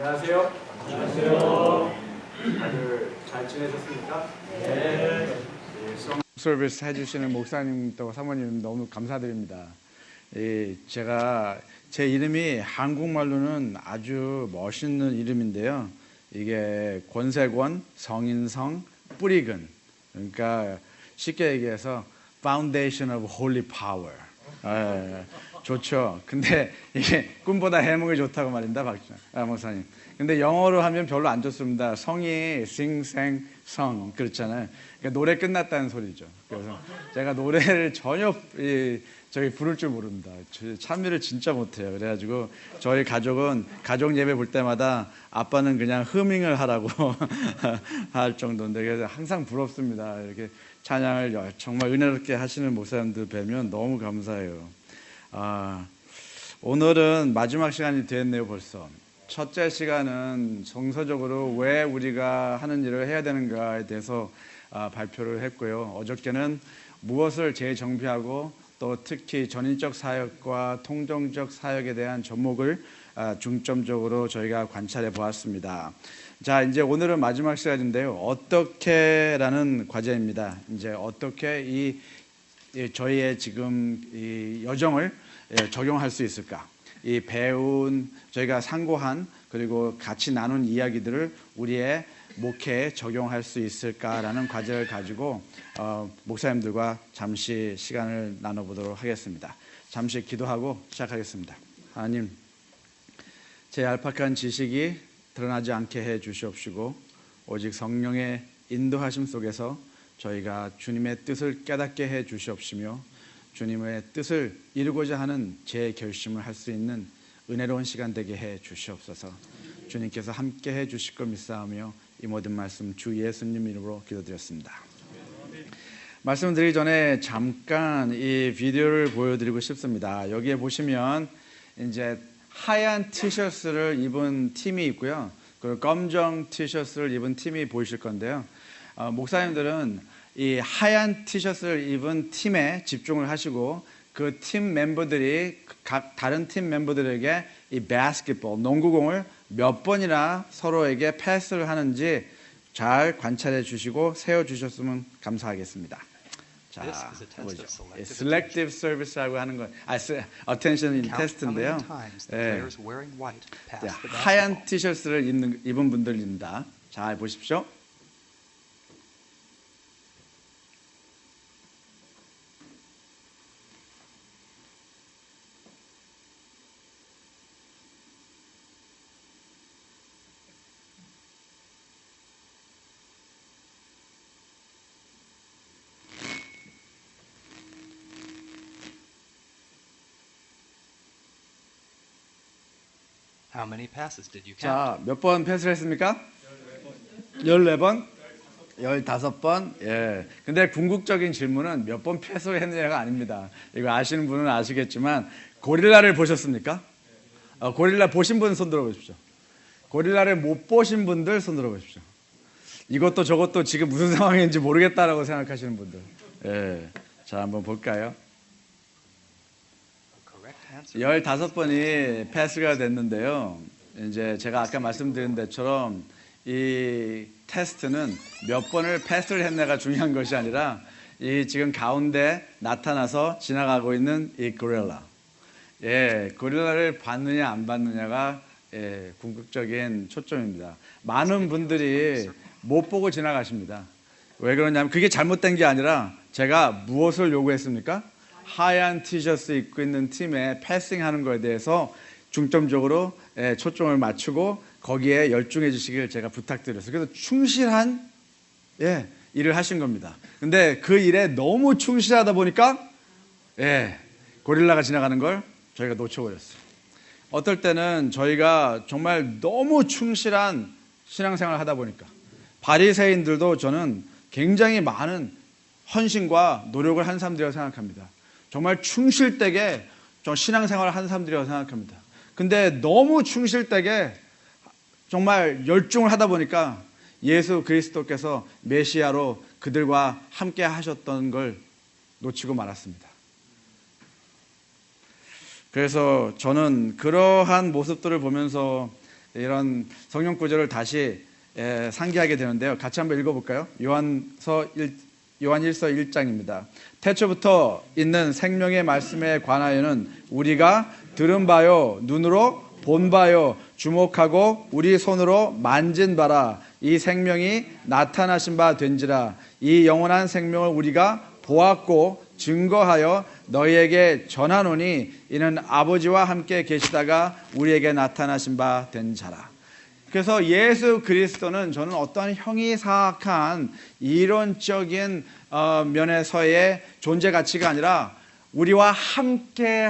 안녕하세요. 안녕하세요. 다들 잘 지내셨습니까? 네. 서비스 해주시는 목사님 또 사모님 너무 감사드립니다. 제가 제 이름이 한국말로는 아주 멋있는 이름인데요. 이게 권세권, 성인성, 뿌리근. 그러니까 쉽게 얘기해서 Foundation of Holy Power. 좋죠. 근데 이게 꿈보다 해몽이 좋다고 말입니다, 목사님. 근데 영어로 하면 별로 안 좋습니다. 성이 싱생성 그렇잖아요. 그러니까 노래 끝났다는 소리죠. 그래서 제가 노래를 전혀 부를 줄 모릅니다. 참여를 진짜 못해요. 그래가지고 저희 가족은 가족 예배 볼 때마다 아빠는 그냥 흐밍을 하라고 할 정도인데 그래서 항상 부럽습니다. 이렇게 찬양을 정말 은혜롭게 하시는 목사님들 뵈면 너무 감사해요. 오늘은 마지막 시간이 됐네요, 벌써. 첫째 시간은 정서적으로 왜 우리가 하는 일을 해야 되는가에 대해서 발표를 했고요. 어저께는 무엇을 재정비하고 또 특히 전인적 사역과 통정적 사역에 대한 접목을 중점적으로 저희가 관찰해 보았습니다. 자, 이제 오늘은 마지막 시간인데요. 어떻게라는 과제입니다. 이제 어떻게 저희의 지금 이 여정을 적용할 수 있을까? 이 배운 저희가 상고한 그리고 같이 나눈 이야기들을 우리의 목회에 적용할 수 있을까라는 과제를 가지고 목사님들과 잠시 시간을 나눠보도록 하겠습니다. 잠시 기도하고 시작하겠습니다. 하나님, 제 얄팍한 지식이 드러나지 않게 해 주시옵시고 오직 성령의 인도하심 속에서 저희가 주님의 뜻을 깨닫게 해 주시옵시며 주님의 뜻을 이루고자 하는 제 결심을 할 수 있는 은혜로운 시간 되게 해 주시옵소서. 주님께서 함께 해 주실 걸 믿사오며 이 모든 말씀 주 예수님 이름으로 기도드렸습니다. 말씀드리기 전에 잠깐 이 비디오를 보여드리고 싶습니다. 여기에 보시면 이제 하얀 티셔츠를 입은 팀이 있고요. 그리고 검정 티셔츠를 입은 팀이 보이실 건데요. 목사님들은 이 하얀 티셔츠를 입은 팀에 집중을 하시고 그 팀 멤버들이 각 다른 팀 멤버들에게 이 바스켓볼, 농구공을 몇 번이나 서로에게 패스를 하는지 잘 관찰해 주시고 세워 주셨으면 감사하겠습니다. 자, 보죠. Selective Service라고 하는 건 Attention Test인데요. 하얀 티셔츠를 입은 분들입니다. 잘 보십시오. How many passes did you count? 자, 몇 번 패스를 했습니까? 14번? 15번? 예. 근데 궁극적인 질문은 몇 번 패스를 했느냐가 아닙니다. 이거 아시는 분은 아시겠지만 고릴라를 보셨습니까? 고릴라 보신 분 손 들어 보십시오. 고릴라를 못 보신 분들 손 들어 보십시오. 이것도 저것도 지금 무슨 상황인지 모르겠다라고 생각하시는 분들. 예. 자, 한번 볼까요? 15번이 패스가 됐는데요. 이제 제가 아까 말씀드린 것처럼 이 테스트는 몇 번을 패스를 했냐가 중요한 것이 아니라 이 지금 가운데 나타나서 지나가고 있는 이 고릴라. 예, 고릴라를 받느냐 안 받느냐가 궁극적인 초점입니다. 많은 분들이 못 보고 지나가십니다. 왜 그러냐면 그게 잘못된 게 아니라 제가 무엇을 요구했습니까? 하얀 티셔츠 입고 있는 팀에 패싱하는 것에 대해서 중점적으로 초점을 맞추고 거기에 열중해 주시길 제가 부탁드렸어요. 그래서 충실한 일을 하신 겁니다. 근데 그 일에 너무 충실하다 보니까 고릴라가 지나가는 걸 저희가 놓쳐버렸어요. 어떨 때는 저희가 정말 너무 충실한 신앙생활을 하다 보니까 바리새인들도 저는 굉장히 많은 헌신과 노력을 한 사람들이라고 생각합니다. 정말 충실되게 신앙생활을 한 사람들이라고 생각합니다. 근데 너무 충실되게 정말 열중을 하다 보니까 예수 그리스도께서 메시아로 그들과 함께 하셨던 걸 놓치고 말았습니다. 그래서 저는 그러한 모습들을 보면서 이런 성경 구절을 다시 상기하게 되는데요. 같이 한번 읽어볼까요? 요한 1서 1장입니다. 태초부터 있는 생명의 말씀에 관하여는 우리가 들은 바요, 눈으로 본 바요, 주목하고 우리 손으로 만진 바라. 이 생명이 나타나신 바 된지라. 이 영원한 생명을 우리가 보았고 증거하여 너희에게 전하노니 이는 아버지와 함께 계시다가 우리에게 나타나신 바 된 자라. 그래서 예수 그리스도는 저는 어떤 형이사학한 이론적인 면에서의 존재 가치가 아니라 우리와 함께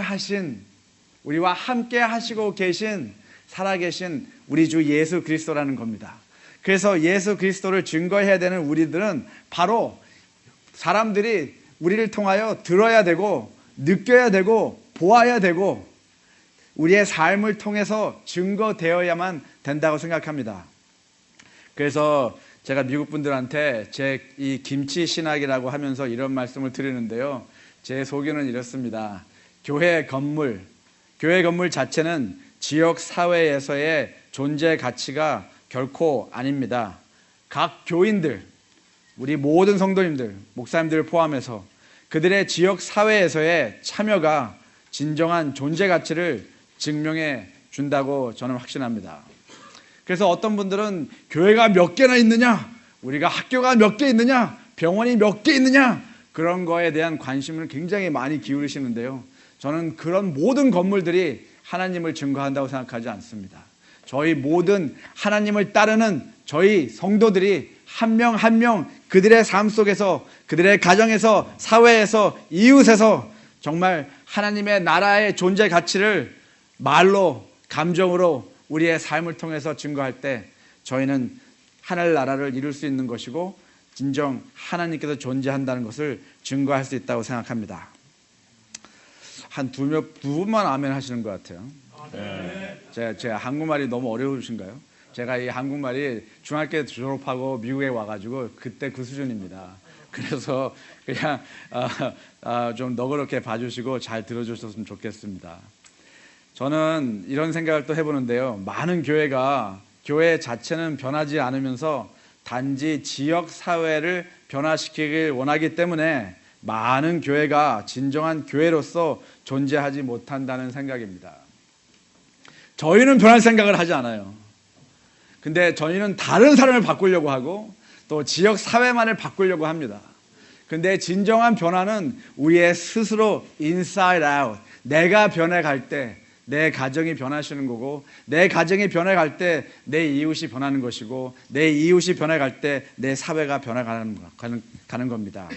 하시고 계신 살아계신 우리 주 예수 그리스도라는 겁니다. 그래서 예수 그리스도를 증거해야 되는 우리들은 바로 사람들이 우리를 통하여 들어야 되고 느껴야 되고 보아야 되고 우리의 삶을 통해서 증거되어야만 된다고 생각합니다. 그래서 제가 미국 분들한테 제 이 김치 신학이라고 하면서 이런 말씀을 드리는데요. 제 소견은 이렇습니다. 교회 건물 자체는 지역 사회에서의 존재 가치가 결코 아닙니다. 각 교인들, 우리 모든 성도님들, 목사님들을 포함해서 그들의 지역 사회에서의 참여가 진정한 존재 가치를 증명해 준다고 저는 확신합니다. 그래서 어떤 분들은 교회가 몇 개나 있느냐, 우리가 학교가 몇 개 있느냐, 병원이 몇 개 있느냐, 그런 거에 대한 관심을 굉장히 많이 기울이시는데요. 저는 그런 모든 건물들이 하나님을 증거한다고 생각하지 않습니다. 저희 모든 하나님을 따르는 저희 성도들이 한 명 한 명 그들의 삶 속에서, 그들의 가정에서, 사회에서, 이웃에서 정말 하나님의 나라의 존재 가치를 말로, 감정으로 우리의 삶을 통해서 증거할 때 저희는 하늘나라를 이룰 수 있는 것이고 진정 하나님께서 존재한다는 것을 증거할 수 있다고 생각합니다. 한 두 분만 아멘 하시는 것 같아요. 제가 한국말이 너무 어려우신가요? 제가 이 한국말이 중학교 졸업하고 미국에 와가지고 그때 그 수준입니다. 그래서 그냥 좀 너그럽게 봐주시고 잘 들어주셨으면 좋겠습니다. 저는 이런 생각을 또 해보는데요. 많은 교회 자체는 변하지 않으면서 단지 지역 사회를 변화시키길 원하기 때문에 많은 교회가 진정한 교회로서 존재하지 못한다는 생각입니다. 저희는 변할 생각을 하지 않아요. 근데 저희는 다른 사람을 바꾸려고 하고 또 지역 사회만을 바꾸려고 합니다. 근데 진정한 변화는 우리의 스스로 inside out, 내가 변해갈 때 내 가정이 변하시는 거고, 내 가정이 변해갈 때 내 이웃이 변하는 것이고, 내 이웃이 변해갈 때 내 사회가 변해가는 겁니다.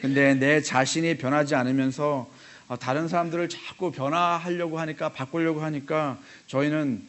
근데 내 자신이 변하지 않으면서 다른 사람들을 자꾸 변화하려고 하니까, 바꾸려고 하니까 저희는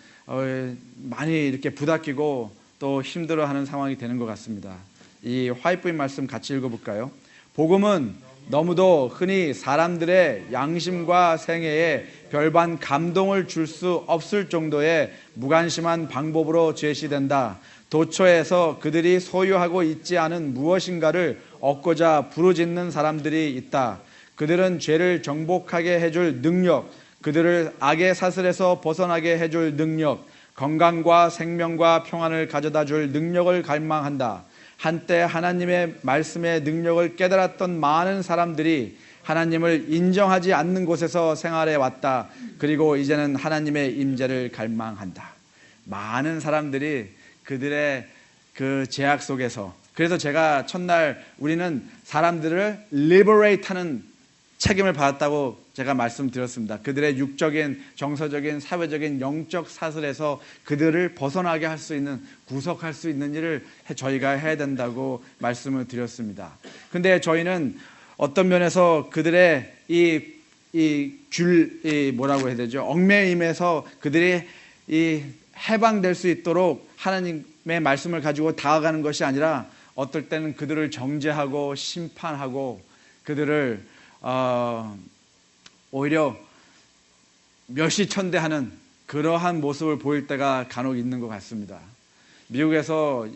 많이 이렇게 부닥기고 또 힘들어하는 상황이 되는 것 같습니다. 이 화이트보이 말씀 같이 읽어볼까요? 복음은 너무도 흔히 사람들의 양심과 생애에 별반 감동을 줄 수 없을 정도의 무관심한 방법으로 제시된다. 도처에서 그들이 소유하고 있지 않은 무엇인가를 얻고자 부르짖는 사람들이 있다. 그들은 죄를 정복하게 해줄 능력, 그들을 악의 사슬에서 벗어나게 해줄 능력, 건강과 생명과 평안을 가져다 줄 능력을 갈망한다. 한때 하나님의 말씀의 능력을 깨달았던 많은 사람들이 하나님을 인정하지 않는 곳에서 생활해 왔다. 그리고 이제는 하나님의 임재를 갈망한다. 많은 사람들이 그들의 그 제약 속에서, 그래서 제가 첫날 우리는 사람들을 liberate하는 책임을 받았다고 제가 말씀드렸습니다. 그들의 육적인, 정서적인, 사회적인, 영적 사슬에서 그들을 벗어나게 할 수 있는, 구속할 수 있는 일을 저희가 해야 된다고 말씀을 드렸습니다. 근데 저희는 어떤 면에서 그들의 뭐라고 해야 되죠? 얽매임에서 그들이 해방될 수 있도록 하나님의 말씀을 가지고 다가가는 것이 아니라 어떨 때는 그들을 정죄하고 심판하고 그들을 오히려 멸시천대하는 그러한 모습을 보일 때가 간혹 있는 것 같습니다. 미국에서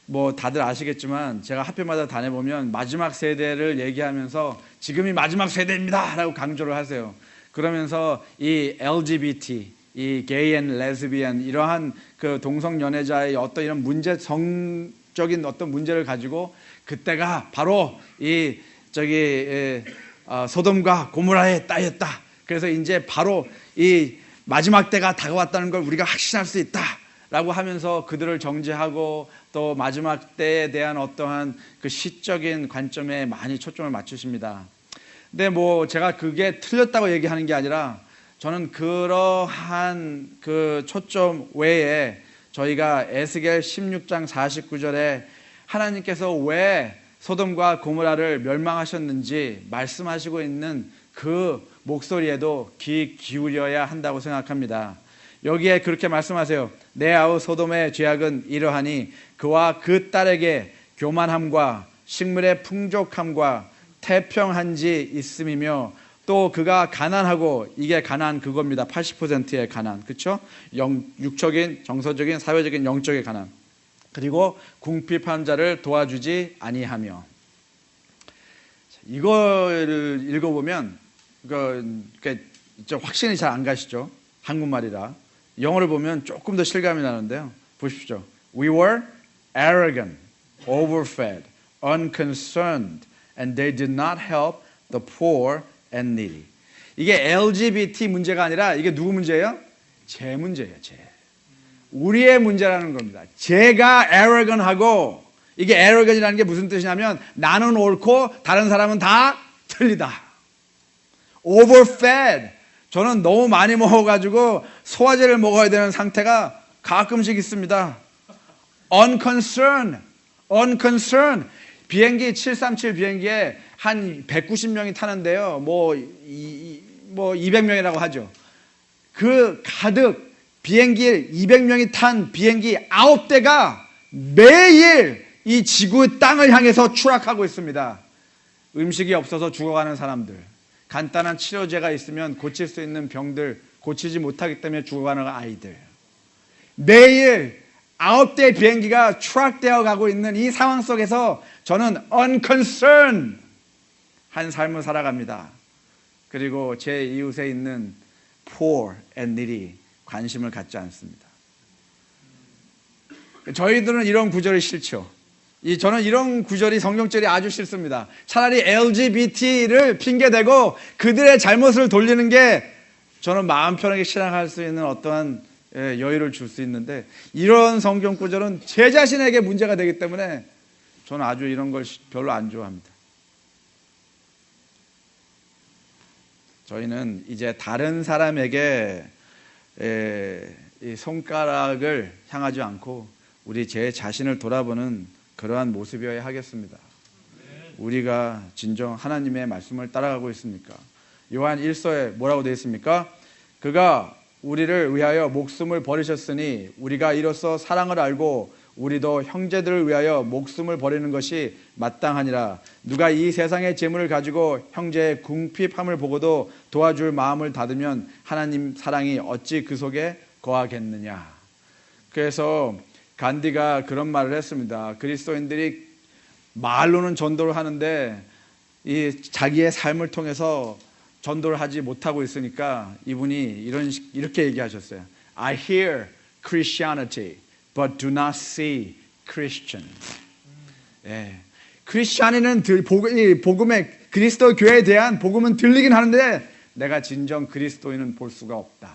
뭐 다들 아시겠지만 제가 학교마다 다녀보면 마지막 세대를 얘기하면서 지금이 마지막 세대입니다 라고 강조를 하세요. 그러면서 이 LGBT, 이 게이 앤 레즈비언 이러한 그 동성 연애자의 어떤 이런 문제 성적인 어떤 문제를 가지고 그때가 바로 이 소돔과 고모라의 때였다. 그래서 이제 바로 이 마지막 때가 다가왔다는 걸 우리가 확신할 수 있다라고 하면서 그들을 정죄하고 또 마지막 때에 대한 어떠한 그 시적인 관점에 많이 초점을 맞추십니다. 근데 뭐 제가 그게 틀렸다고 얘기하는 게 아니라 저는 그러한 그 초점 외에 저희가 에스겔 16장 49절에 하나님께서 왜 소돔과 고모라를 멸망하셨는지 말씀하시고 있는 그 목소리에도 귀 기울여야 한다고 생각합니다. 여기에 그렇게 말씀하세요. 내 아우 소돔의 죄악은 이러하니 그와 그 딸에게 교만함과 식물의 풍족함과 태평한지 있음이며 또 그가 가난하고 이게 가난 그겁니다. 80%의 가난. 그렇죠? 육적인, 정서적인, 사회적인, 영적인 가난. 그리고 궁핍한 자를 도와주지 아니하며. 이걸 읽어보면 확신이 잘 안 가시죠? 한국말이라. 영어를 보면 조금 더 실감이 나는데요. 보십시오. We were arrogant, overfed, unconcerned, and they did not help the poor and needy. 이게 LGBT 문제가 아니라 이게 누구 문제예요? 제 문제예요. 우리의 문제라는 겁니다. 제가 arrogant하고 이게 arrogant이라는 게 무슨 뜻이냐면 나는 옳고 다른 사람은 다 틀리다. overfed. 저는 너무 많이 먹어가지고 소화제를 먹어야 되는 상태가 가끔씩 있습니다. unconcerned. 비행기 737 비행기에 한 190명이 타는데요. 뭐 200명이라고 하죠. 그 가득 비행기에 200명이 탄 비행기 9대가 매일 이 지구의 땅을 향해서 추락하고 있습니다. 음식이 없어서 죽어가는 사람들, 간단한 치료제가 있으면 고칠 수 있는 병들 고치지 못하기 때문에 죽어가는 아이들, 매일 9대 비행기가 추락되어 가고 있는 이 상황 속에서 저는 unconcerned 한 삶을 살아갑니다. 그리고 제 이웃에 있는 poor and needy 관심을 갖지 않습니다. 저희들은 이런 구절이 싫죠. 저는 이런 구절이 성경절이 아주 싫습니다. 차라리 LGBT를 핑계대고 그들의 잘못을 돌리는 게 저는 마음 편하게 신앙할 수 있는 어떠한 여유를 줄 수 있는데 이런 성경 구절은 제 자신에게 문제가 되기 때문에 저는 아주 이런 걸 별로 안 좋아합니다. 저희는 이제 다른 사람에게 이 손가락을 향하지 않고 우리 제 자신을 돌아보는 그러한 모습이어야 하겠습니다. 우리가 진정 하나님의 말씀을 따라가고 있습니까? 요한 1서에 뭐라고 되어 있습니까? 그가 우리를 위하여 목숨을 버리셨으니 우리가 이로써 사랑을 알고 우리도 형제들을 위하여 목숨을 버리는 것이 마땅하니라. 누가 이 세상의 재물을 가지고 형제의 궁핍함을 보고도 도와줄 마음을 닫으면 하나님 사랑이 어찌 그 속에 거하겠느냐. 그래서 간디가 그런 말을 했습니다. 그리스도인들이 말로는 전도를 하는데 이 자기의 삶을 통해서 전도를 하지 못하고 있으니까 이분이 이렇게 얘기하셨어요. I hear Christianity, but do not see Christian. 크리스찬이는 복음의 그리스도 교회에 대한 복음은 들리긴 하는데 내가 진정 그리스도인은 볼 수가 없다.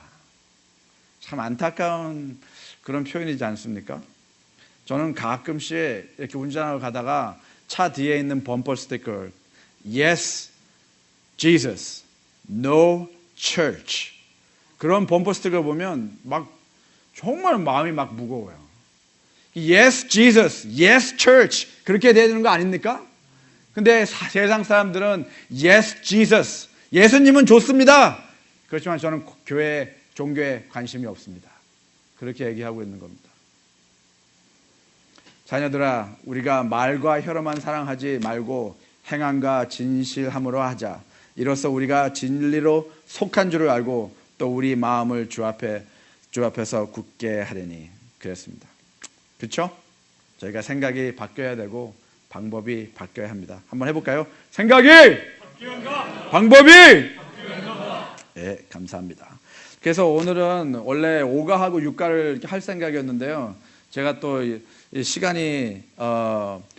참 안타까운 그런 표현이지 않습니까? 저는 가끔씩 이렇게 운전하고 가다가 차 뒤에 있는 범퍼 스티커 Yes, Jesus, No Church 그런 범퍼 스티커 보면 막 정말 마음이 막 무거워요. Yes, Jesus, Yes, Church 그렇게 돼야 되는 거 아닙니까? 근데 세상 사람들은 Yes, Jesus 예수님은 좋습니다. 그렇지만 저는 교회, 종교에 관심이 없습니다. 그렇게 얘기하고 있는 겁니다. 자녀들아, 우리가 말과 혀로만 사랑하지 말고 행함과 진실함으로 하자. 이로써 우리가 진리로 속한 줄을 알고 또 우리 마음을 주 앞에서 굳게 하려니 그랬습니다. 그렇죠? 저희가 생각이 바뀌어야 되고 방법이 바뀌어야 합니다. 한번 해볼까요? 생각이 방법이 네, 감사합니다. 그래서 오늘은 원래 5가하고 6가를 할 생각이었는데요. 제가 또 이 시간이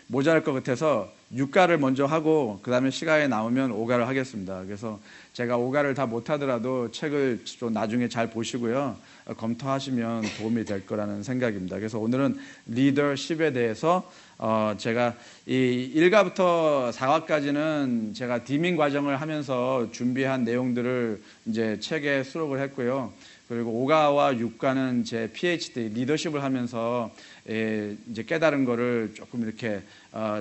모자랄 것 같아서 6가를 먼저 하고 그 다음에 시간이 남으면 5가를 하겠습니다. 그래서 제가 5가를 다 못하더라도 책을 좀 나중에 잘 보시고요. 검토하시면 도움이 될 거라는 생각입니다. 그래서 오늘은 리더십에 대해서 제가 이 1가부터 4가까지는 제가 디밍 과정을 하면서 준비한 내용들을 이제 책에 수록을 했고요. 그리고 5가와 6가는 제 PhD 리더십을 하면서 이제 깨달은 거를 조금 이렇게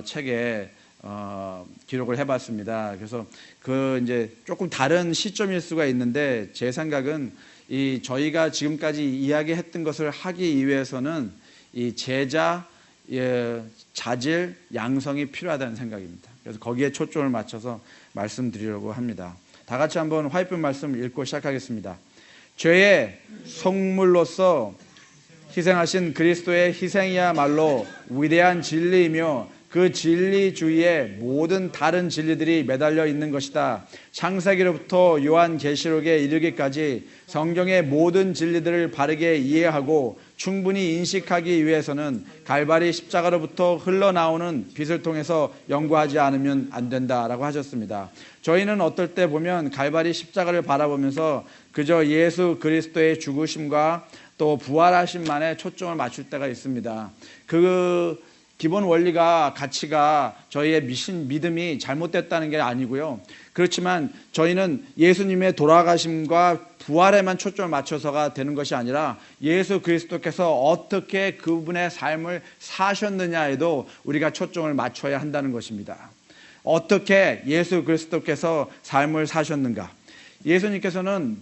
책에 기록을 해봤습니다. 그래서 그 이제 조금 다른 시점일 수가 있는데 제 생각은 이 저희가 지금까지 이야기했던 것을 하기 위해서는 이 제자 자질 양성이 필요하다는 생각입니다. 그래서 거기에 초점을 맞춰서 말씀드리려고 합니다. 다 같이 한번 화이트 말씀 읽고 시작하겠습니다. 죄의 속물로서 희생하신 그리스도의 희생이야말로 위대한 진리이며 그 진리 주위에 모든 다른 진리들이 매달려 있는 것이다. 창세기로부터 요한계시록에 이르기까지 성경의 모든 진리들을 바르게 이해하고 충분히 인식하기 위해서는 갈바리 십자가로부터 흘러나오는 빛을 통해서 연구하지 않으면 안 된다라고 하셨습니다. 저희는 어떨 때 보면 갈바리 십자가를 바라보면서 그저 예수 그리스도의 죽으심과 또 부활하심만에 초점을 맞출 때가 있습니다. 그 기본 원리가 가치가 저희의 믿음이 잘못됐다는 게 아니고요. 그렇지만 저희는 예수님의 돌아가심과 부활에만 초점을 맞춰서가 되는 것이 아니라 예수 그리스도께서 어떻게 그분의 삶을 사셨느냐에도 우리가 초점을 맞춰야 한다는 것입니다. 어떻게 예수 그리스도께서 삶을 사셨는가? 예수님께서는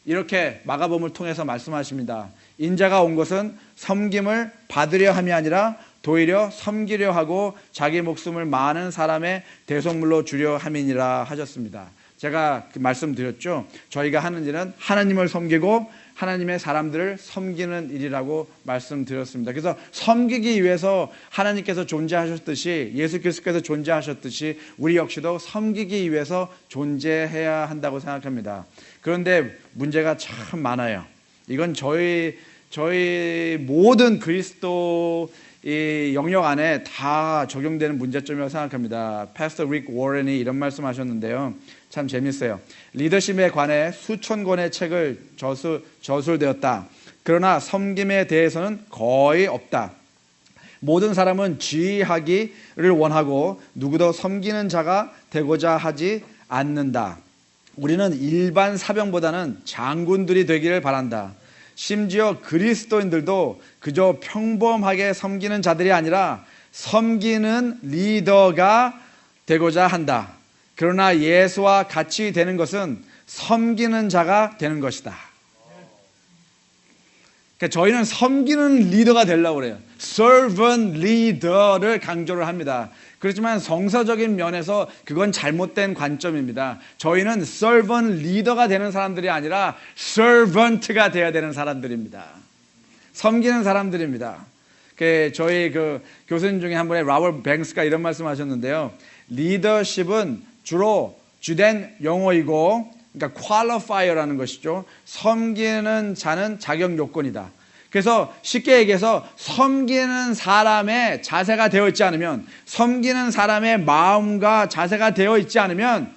이렇게 마가복음을 통해서 말씀하십니다. 인자가 온 것은 섬김을 받으려 함이 아니라 도리어 섬기려 하고 자기 목숨을 많은 사람의 대속물로 주려 함이니라 하셨습니다. 제가 그 말씀드렸죠. 저희가 하는 일은 하나님을 섬기고 하나님의 사람들을 섬기는 일이라고 말씀드렸습니다. 그래서 섬기기 위해서 하나님께서 존재하셨듯이 예수 그리스도께서 존재하셨듯이 우리 역시도 섬기기 위해서 존재해야 한다고 생각합니다. 그런데 문제가 참 많아요. 이건 저희 모든 그리스도 이 영역 안에 다 적용되는 문제점이라고 생각합니다. 패스터 릭 워렌이 이런 말씀하셨는데요. 참 재밌어요. 리더십에 관해 수천 권의 책을 저술되었다. 그러나 섬김에 대해서는 거의 없다. 모든 사람은 지휘하기를 원하고 누구도 섬기는 자가 되고자 하지 않는다. 우리는 일반 사병보다는 장군들이 되기를 바란다. 심지어 그리스도인들도 그저 평범하게 섬기는 자들이 아니라 섬기는 리더가 되고자 한다. 그러나 예수와 같이 되는 것은 섬기는 자가 되는 것이다. 그러니까 저희는 섬기는 리더가 되려고 그래요. servant leader를 강조를 합니다. 그렇지만 성서적인 면에서 그건 잘못된 관점입니다. 저희는 servant leader가 되는 사람들이 아니라 servant가 되어야 되는 사람들입니다. 섬기는 사람들입니다. 저희 그 교수님 중에 한 분의 라벌 뱅스가 이런 말씀하셨는데요. 리더십은 주로 주된 용어이고, 그러니까 qualifier라는 것이죠. 섬기는 자는 자격 요건이다. 그래서 쉽게 얘기해서 섬기는 사람의 자세가 되어 있지 않으면, 섬기는 사람의 마음과 자세가 되어 있지 않으면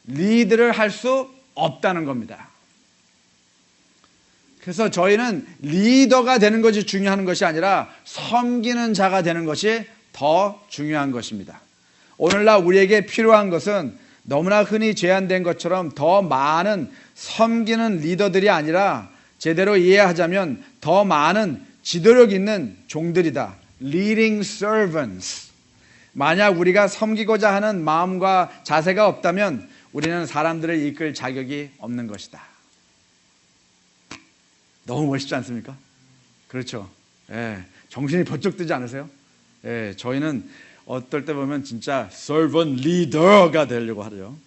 리드를 할 수 없다는 겁니다. 그래서 저희는 리더가 되는 것이 중요한 것이 아니라 섬기는 자가 되는 것이 더 중요한 것입니다. 오늘날 우리에게 필요한 것은 너무나 흔히 제안된 것처럼 더 많은 섬기는 리더들이 아니라 제대로 이해하자면 더 많은 지도력 있는 종들이다. Leading servants. 만약 우리가 섬기고자 하는 마음과 자세가 없다면 우리는 사람들을 이끌 자격이 없는 것이다. 너무 멋있지 않습니까? 그렇죠. 예, 정신이 번쩍 뜨지 않으세요? 예, 저희는 어떨 때 보면 진짜 servant leader가 되려고 하죠.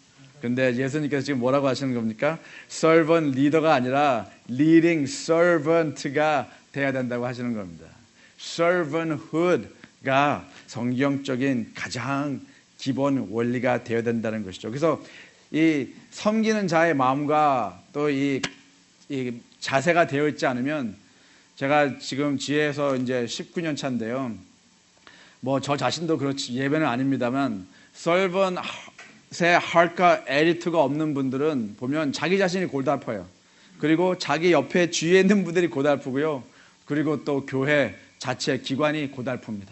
근데 예수님께서 지금 뭐라고 하시는 겁니까? servant leader가 아니라 leading servant가 돼야 된다고 하시는 겁니다. servanthood가 성경적인 가장 기본 원리가 되어야 된다는 것이죠. 그래서 이 섬기는 자의 마음과 또 이 이 자세가 되어 있지 않으면 제가 지금 지혜에서 이제 19년 차인데요. 뭐 저 자신도 그렇지 예배는 아닙니다만 서번트의 heart과 attitude가 없는 분들은 보면 자기 자신이 고달퍼요. 그리고 자기 옆에 주위에 있는 분들이 고달프고요. 그리고 또 교회 자체 기관이 고달픕니다.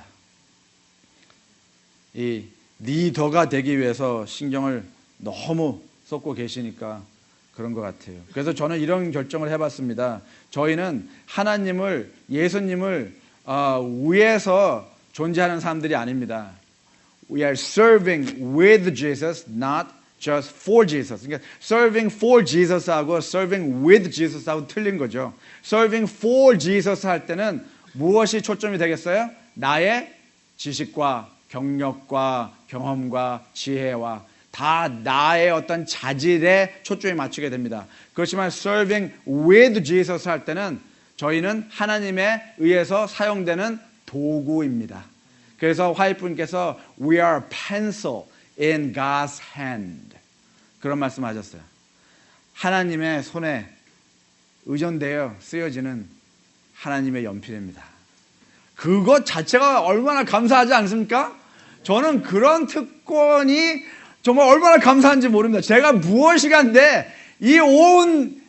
이 리더가 되기 위해서 신경을 너무 쏟고 계시니까 그런 것 같아요. 그래서 저는 이런 결정을 해봤습니다. 저희는 하나님을, 예수님을 위해서 존재하는 사람들이 아닙니다. We are serving with Jesus, not just for Jesus. 그러니까 serving for Jesus하고 serving with Jesus하고 틀린 거죠. Serving for Jesus 할 때는 무엇이 초점이 되겠어요? 나의 지식과 경력과 경험과 지혜와 다 나의 어떤 자질에 초점이 맞추게 됩니다. 그렇지만 serving with Jesus 할 때는 저희는 하나님에 의해서 사용되는 도구입니다. 그래서 화이트분께서 We are pencil in God's hand 그런 말씀하셨어요. 하나님의 손에 의존되어 쓰여지는 하나님의 연필입니다. 그것 자체가 얼마나 감사하지 않습니까? 저는 그런 특권이 정말 얼마나 감사한지 모릅니다. 제가 무엇이간데 이 온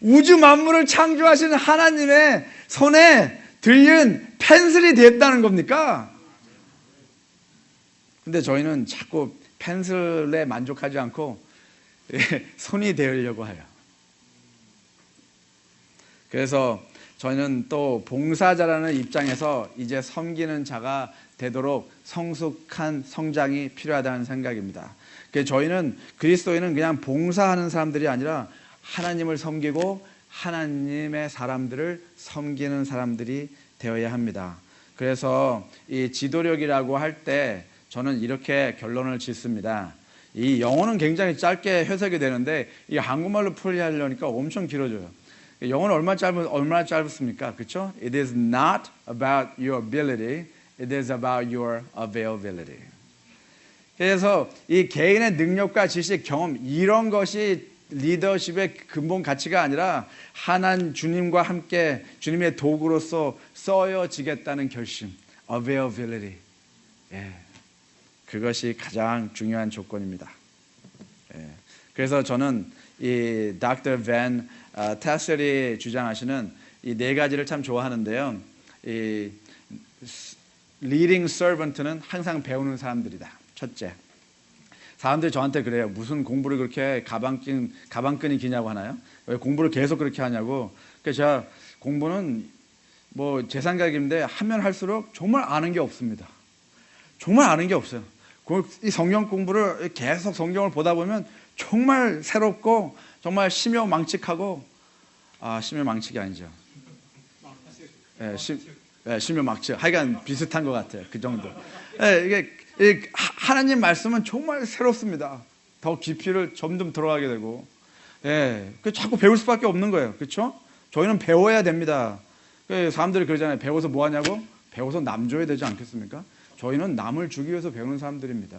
우주 만물을 창조하시는 하나님의 손에 들린 펜슬이 됐다는 겁니까? 근데 저희는 자꾸 펜슬에 만족하지 않고 손이 되려고 해요. 그래서 저희는 또 봉사자라는 입장에서 이제 섬기는 자가 되도록 성숙한 성장이 필요하다는 생각입니다. 그래서 저희는 그리스도인은 그냥 봉사하는 사람들이 아니라 하나님을 섬기고 하나님의 사람들을 섬기는 사람들이 되어야 합니다. 그래서 이 지도력이라고 할 때 저는 이렇게 결론을 짓습니다. 이 영어는 굉장히 짧게 해석이 되는데 이 한국말로 풀이하려니까 엄청 길어져요. 영어는 얼마나 짧습니까? 그렇죠? It is not about your ability. It is about your availability. 그래서 이 개인의 능력과 지식, 경험 이런 것이 리더십의 근본 가치가 아니라 하나님 주님과 함께 주님의 도구로서 써여지겠다는 결심, availability. 그것이 가장 중요한 조건입니다. 그래서 저는 이 Dr. Van Tassel이 주장하시는 이 네 가지를 참 좋아하는데요. 이 leading servant는 항상 배우는 사람들이다. 첫째. 사람들이 저한테 그래요. 무슨 공부를 그렇게 가방끈이 기냐고 하나요? 왜 공부를 계속 그렇게 하냐고. 그래서 제가 공부는 뭐 제 생각인데 하면 할수록 정말 아는 게 없습니다. 정말 아는 게 없어요. 이 성경 공부를 계속 성경을 보다 보면 정말 새롭고 정말 심요망측하고 심요망측이 아니죠. 심요망측. 하여간 비슷한 것 같아요. 그 정도. 이게 하나님 말씀은 정말 새롭습니다. 더 깊이를 점점 들어가게 되고, 자꾸 배울 수밖에 없는 거예요. 그렇죠? 저희는 배워야 됩니다. 사람들이 그러잖아요. 배워서 뭐 하냐고? 배워서 남 줘야 되지 않겠습니까? 저희는 남을 주기 위해서 배우는 사람들입니다.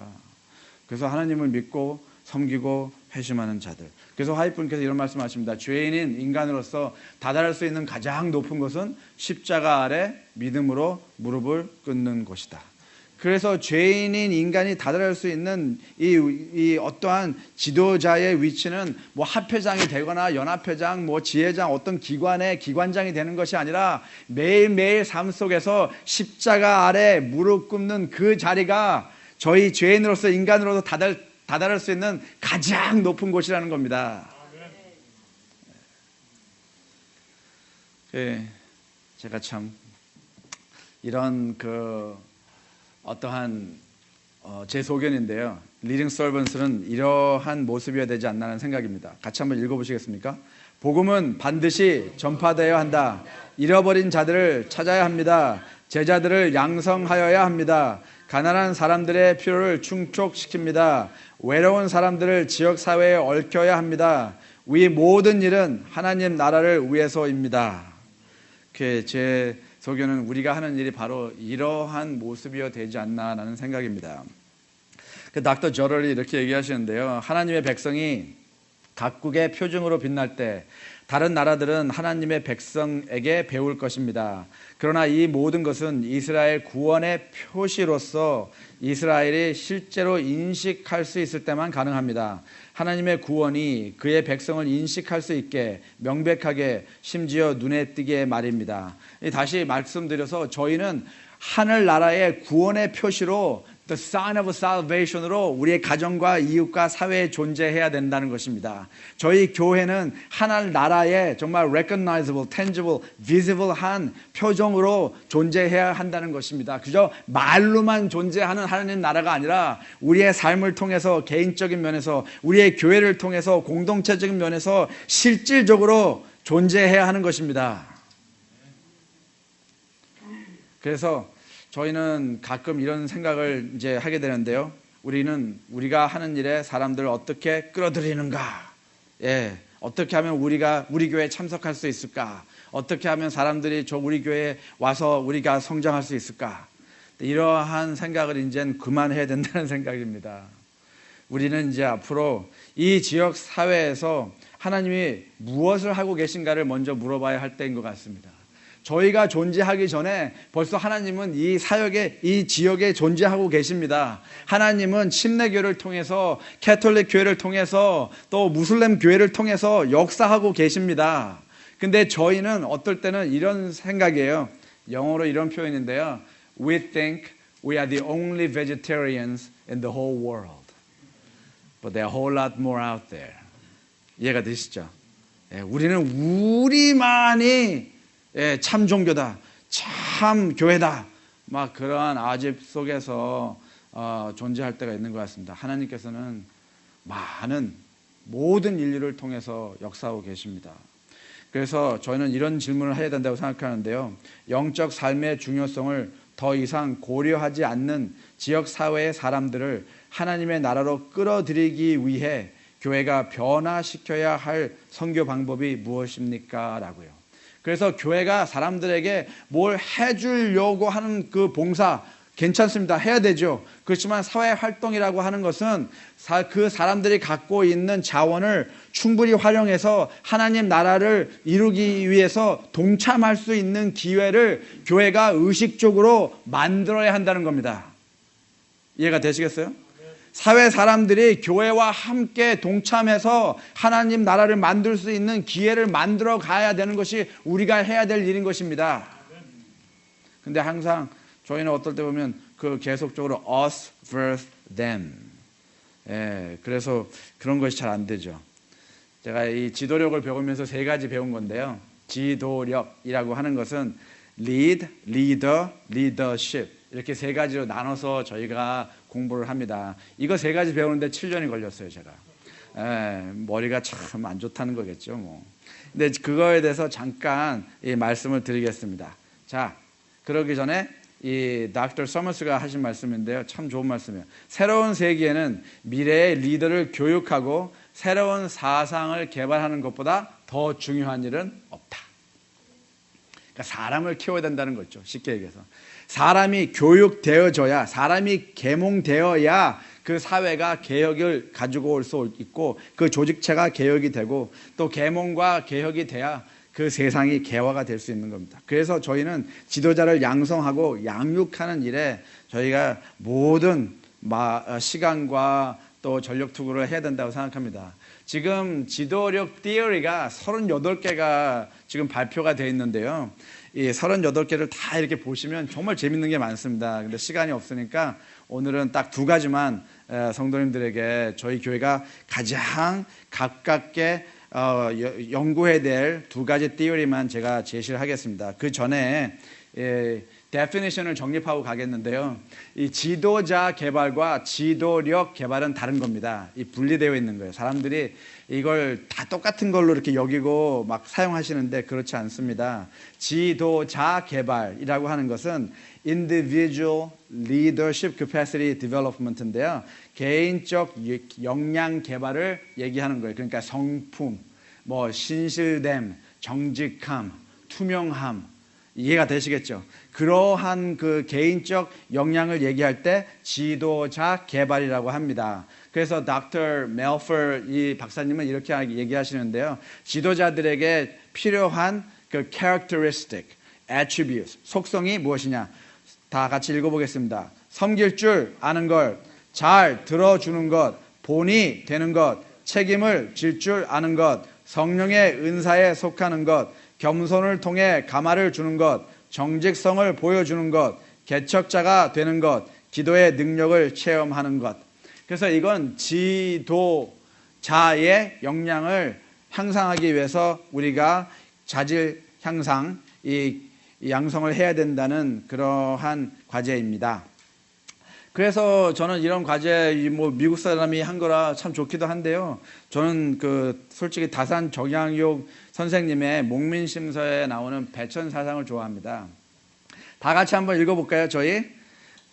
그래서 하나님을 믿고 섬기고 회심하는 자들. 그래서 화이트분께서 이런 말씀하십니다. 죄인인 인간으로서 다다를 수 있는 가장 높은 것은 십자가 아래 믿음으로 무릎을 꿇는 것이다. 그래서 죄인인 인간이 다다를 수 있는 이 어떠한 지도자의 위치는 뭐 합회장이 되거나 연합회장, 뭐 지회장, 어떤 기관의 기관장이 되는 것이 아니라 매일매일 삶 속에서 십자가 아래 무릎 꿇는 그 자리가 저희 죄인으로서 인간으로서 다다를 수 있는 가장 높은 곳이라는 겁니다. 제가 참 이런 어떠한 제 소견인데요. 리딩 서번트는 이러한 모습이어야 되지 않나는 생각입니다. 같이 한번 읽어보시겠습니까? 복음은 반드시 전파되어야 한다. 잃어버린 자들을 찾아야 합니다. 제자들을 양성하여야 합니다. 가난한 사람들의 필요를 충족시킵니다. 외로운 사람들을 지역사회에 얽혀야 합니다. 이 모든 일은 하나님 나라를 위해서입니다. 제 소견은 우리가 하는 일이 바로 이러한 모습이어야 되지 않나라는 생각입니다. 닥터 저럴이 이렇게 얘기하시는데요. 하나님의 백성이 각국의 표징으로 빛날 때 다른 나라들은 하나님의 백성에게 배울 것입니다. 그러나 이 모든 것은 이스라엘 구원의 표시로서 이스라엘이 실제로 인식할 수 있을 때만 가능합니다. 하나님의 구원이 그의 백성을 인식할 수 있게 명백하게 심지어 눈에 띄게 말입니다. 다시 말씀드려서 저희는 하늘나라의 구원의 표시로 The sign of salvation으로 우리의 가정과 이웃과 사회에 존재해야 된다는 것입니다. 저희 교회는 하늘나라의 정말 recognizable, tangible, visible한 표정으로 존재해야 한다는 것입니다. 그저 말로만 존재하는 하나님 나라가 아니라 우리의 삶을 통해서 개인적인 면에서 우리의 교회를 통해서 공동체적인 면에서 실질적으로 존재해야 하는 것입니다. 그래서 저희는 가끔 이런 생각을 이제 하게 되는데요. 우리가 하는 일에 사람들을 어떻게 끌어들이는가? 예, 어떻게 하면 우리 교회에 참석할 수 있을까? 어떻게 하면 사람들이 우리 교회에 와서 우리가 성장할 수 있을까? 이러한 생각을 이제는 그만해야 된다는 생각입니다. 우리는 이제 앞으로 이 지역 사회에서 하나님이 무엇을 하고 계신가를 먼저 물어봐야 할 때인 것 같습니다. 저희가 존재하기 전에 벌써 하나님은 이 사역에, 이 지역에 존재하고 계십니다. 하나님은 침례교를 통해서, 캐톨릭 교회를 통해서, 또 무슬림 교회를 통해서 역사하고 계십니다. 근데 저희는 어떨 때는 이런 생각이에요. 영어로 이런 표현인데요. We think we are the only vegetarians in the whole world. But there are a whole lot more out there. 이해가 되시죠? 우리는 우리만이 참 종교다, 참 교회다, 막 그러한 아집 속에서 존재할 때가 있는 것 같습니다. 하나님께서는 모든 인류를 통해서 역사하고 계십니다. 그래서 저는 이런 질문을 해야 된다고 생각하는데요. 영적 삶의 중요성을 더 이상 고려하지 않는 지역 사회의 사람들을 하나님의 나라로 끌어들이기 위해 교회가 변화시켜야 할 선교 방법이 무엇입니까? 라고요. 그래서 교회가 사람들에게 뭘 해주려고 하는 그 봉사 괜찮습니다. 해야 되죠. 그렇지만 사회 활동이라고 하는 것은 그 사람들이 갖고 있는 자원을 충분히 활용해서 하나님 나라를 이루기 위해서 동참할 수 있는 기회를 교회가 의식적으로 만들어야 한다는 겁니다. 이해가 되시겠어요? 사회 사람들이 교회와 함께 동참해서 하나님 나라를 만들 수 있는 기회를 만들어 가야 되는 것이 우리가 해야 될 일인 것입니다. 근데 항상 저희는 어떨 때 보면 그 계속적으로 us versus them. 그래서 그런 것이 잘 안 되죠. 제가 이 지도력을 배우면서 3가지 배운 건데요. 지도력이라고 하는 것은 lead, leader, leadership. 이렇게 3가지로 나눠서 저희가 공부를 합니다. 이거 3가지 배우는데 7년이 걸렸어요, 제가. 머리가 참 안 좋다는 거겠죠, 뭐. 근데 그거에 대해서 잠깐 이 말씀을 드리겠습니다. 자, 그러기 전에 이 닥터 서머스가 하신 말씀인데요. 참 좋은 말씀이에요. 새로운 세기에는 미래의 리더를 교육하고 새로운 사상을 개발하는 것보다 더 중요한 일은 없다. 그러니까 사람을 키워야 된다는 거죠. 쉽게 얘기해서. 사람이 교육되어져야, 사람이 계몽되어야 그 사회가 개혁을 가지고 올 수 있고 그 조직체가 개혁이 되고 또 계몽과 개혁이 돼야 그 세상이 개화가 될 수 있는 겁니다. 그래서 저희는 지도자를 양성하고 양육하는 일에 저희가 모든 시간과 또 전력 투구를 해야 된다고 생각합니다. 지금 지도력 티어리가 38개가 지금 발표가 되어 있는데요. 이 38개를 다 이렇게 보시면 정말 재밌는 게 많습니다. 근데 시간이 없으니까 오늘은 딱 2가지만 성도님들에게 저희 교회가 가장 가깝게 연구해야 될 2가지 티어리만 제가 제시를 하겠습니다. 그 전에 definition을 정립하고 가겠는데요. 이 지도자 개발과 지도력 개발은 다른 겁니다. 이 분리되어 있는 거예요. 사람들이 이걸 다 똑같은 걸로 이렇게 여기고 막 사용하시는데 그렇지 않습니다. 지도자 개발이라고 하는 것은 individual leadership capacity development인데요. 개인적 역량 개발을 얘기하는 거예요. 그러니까 성품, 신실됨, 정직함, 투명함, 이해가 되시겠죠? 그러한 그 개인적 역량을 얘기할 때 지도자 개발이라고 합니다. 그래서 Dr. Melfer 이 박사님은 이렇게 얘기하시는데요. 지도자들에게 필요한 그 characteristic, attributes, 속성이 무엇이냐? 다 같이 읽어보겠습니다. 섬길 줄 아는 것, 잘 들어주는 것, 본이 되는 것, 책임을 질 줄 아는 것, 성령의 은사에 속하는 것, 겸손을 통해 감화를 주는 것, 정직성을 보여주는 것, 개척자가 되는 것, 기도의 능력을 체험하는 것. 그래서 이건 지도자의 역량을 향상하기 위해서 우리가 자질 향상, 이 양성을 해야 된다는 그러한 과제입니다. 그래서 저는 이런 과제, 뭐 미국 사람이 한 거라 참 좋기도 한데요. 저는 솔직히 다산 정양육 선생님의 목민심서에 나오는 배천사상을 좋아합니다. 다 같이 한번 읽어볼까요? 저희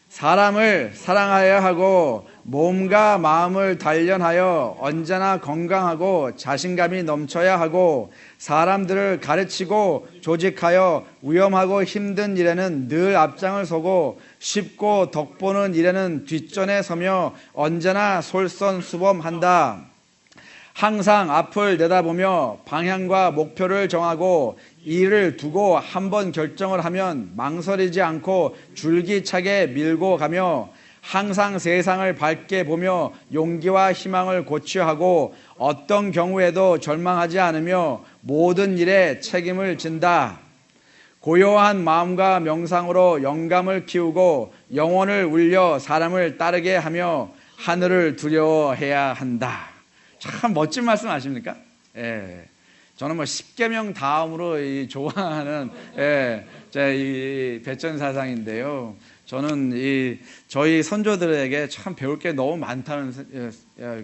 사람을 사랑하여야 하고 몸과 마음을 단련하여 언제나 건강하고 자신감이 넘쳐야 하고 사람들을 가르치고 조직하여 위험하고 힘든 일에는 늘 앞장을 서고 쉽고 덕보는 일에는 뒷전에 서며 언제나 솔선수범한다. 항상 앞을 내다보며 방향과 목표를 정하고 일을 두고 한번 결정을 하면 망설이지 않고 줄기차게 밀고 가며 항상 세상을 밝게 보며 용기와 희망을 고취하고 어떤 경우에도 절망하지 않으며 모든 일에 책임을 진다. 고요한 마음과 명상으로 영감을 키우고 영혼을 울려 사람을 따르게 하며 하늘을 두려워해야 한다. 참 멋진 말씀 아십니까? 예. 저는 뭐 십계명 다음으로 좋아하는 이 배천사상인데요. 저는 저희 선조들에게 참 배울 게 너무 많다는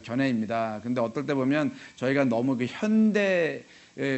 견해입니다. 근데 어떨 때 보면 저희가 너무 그 현대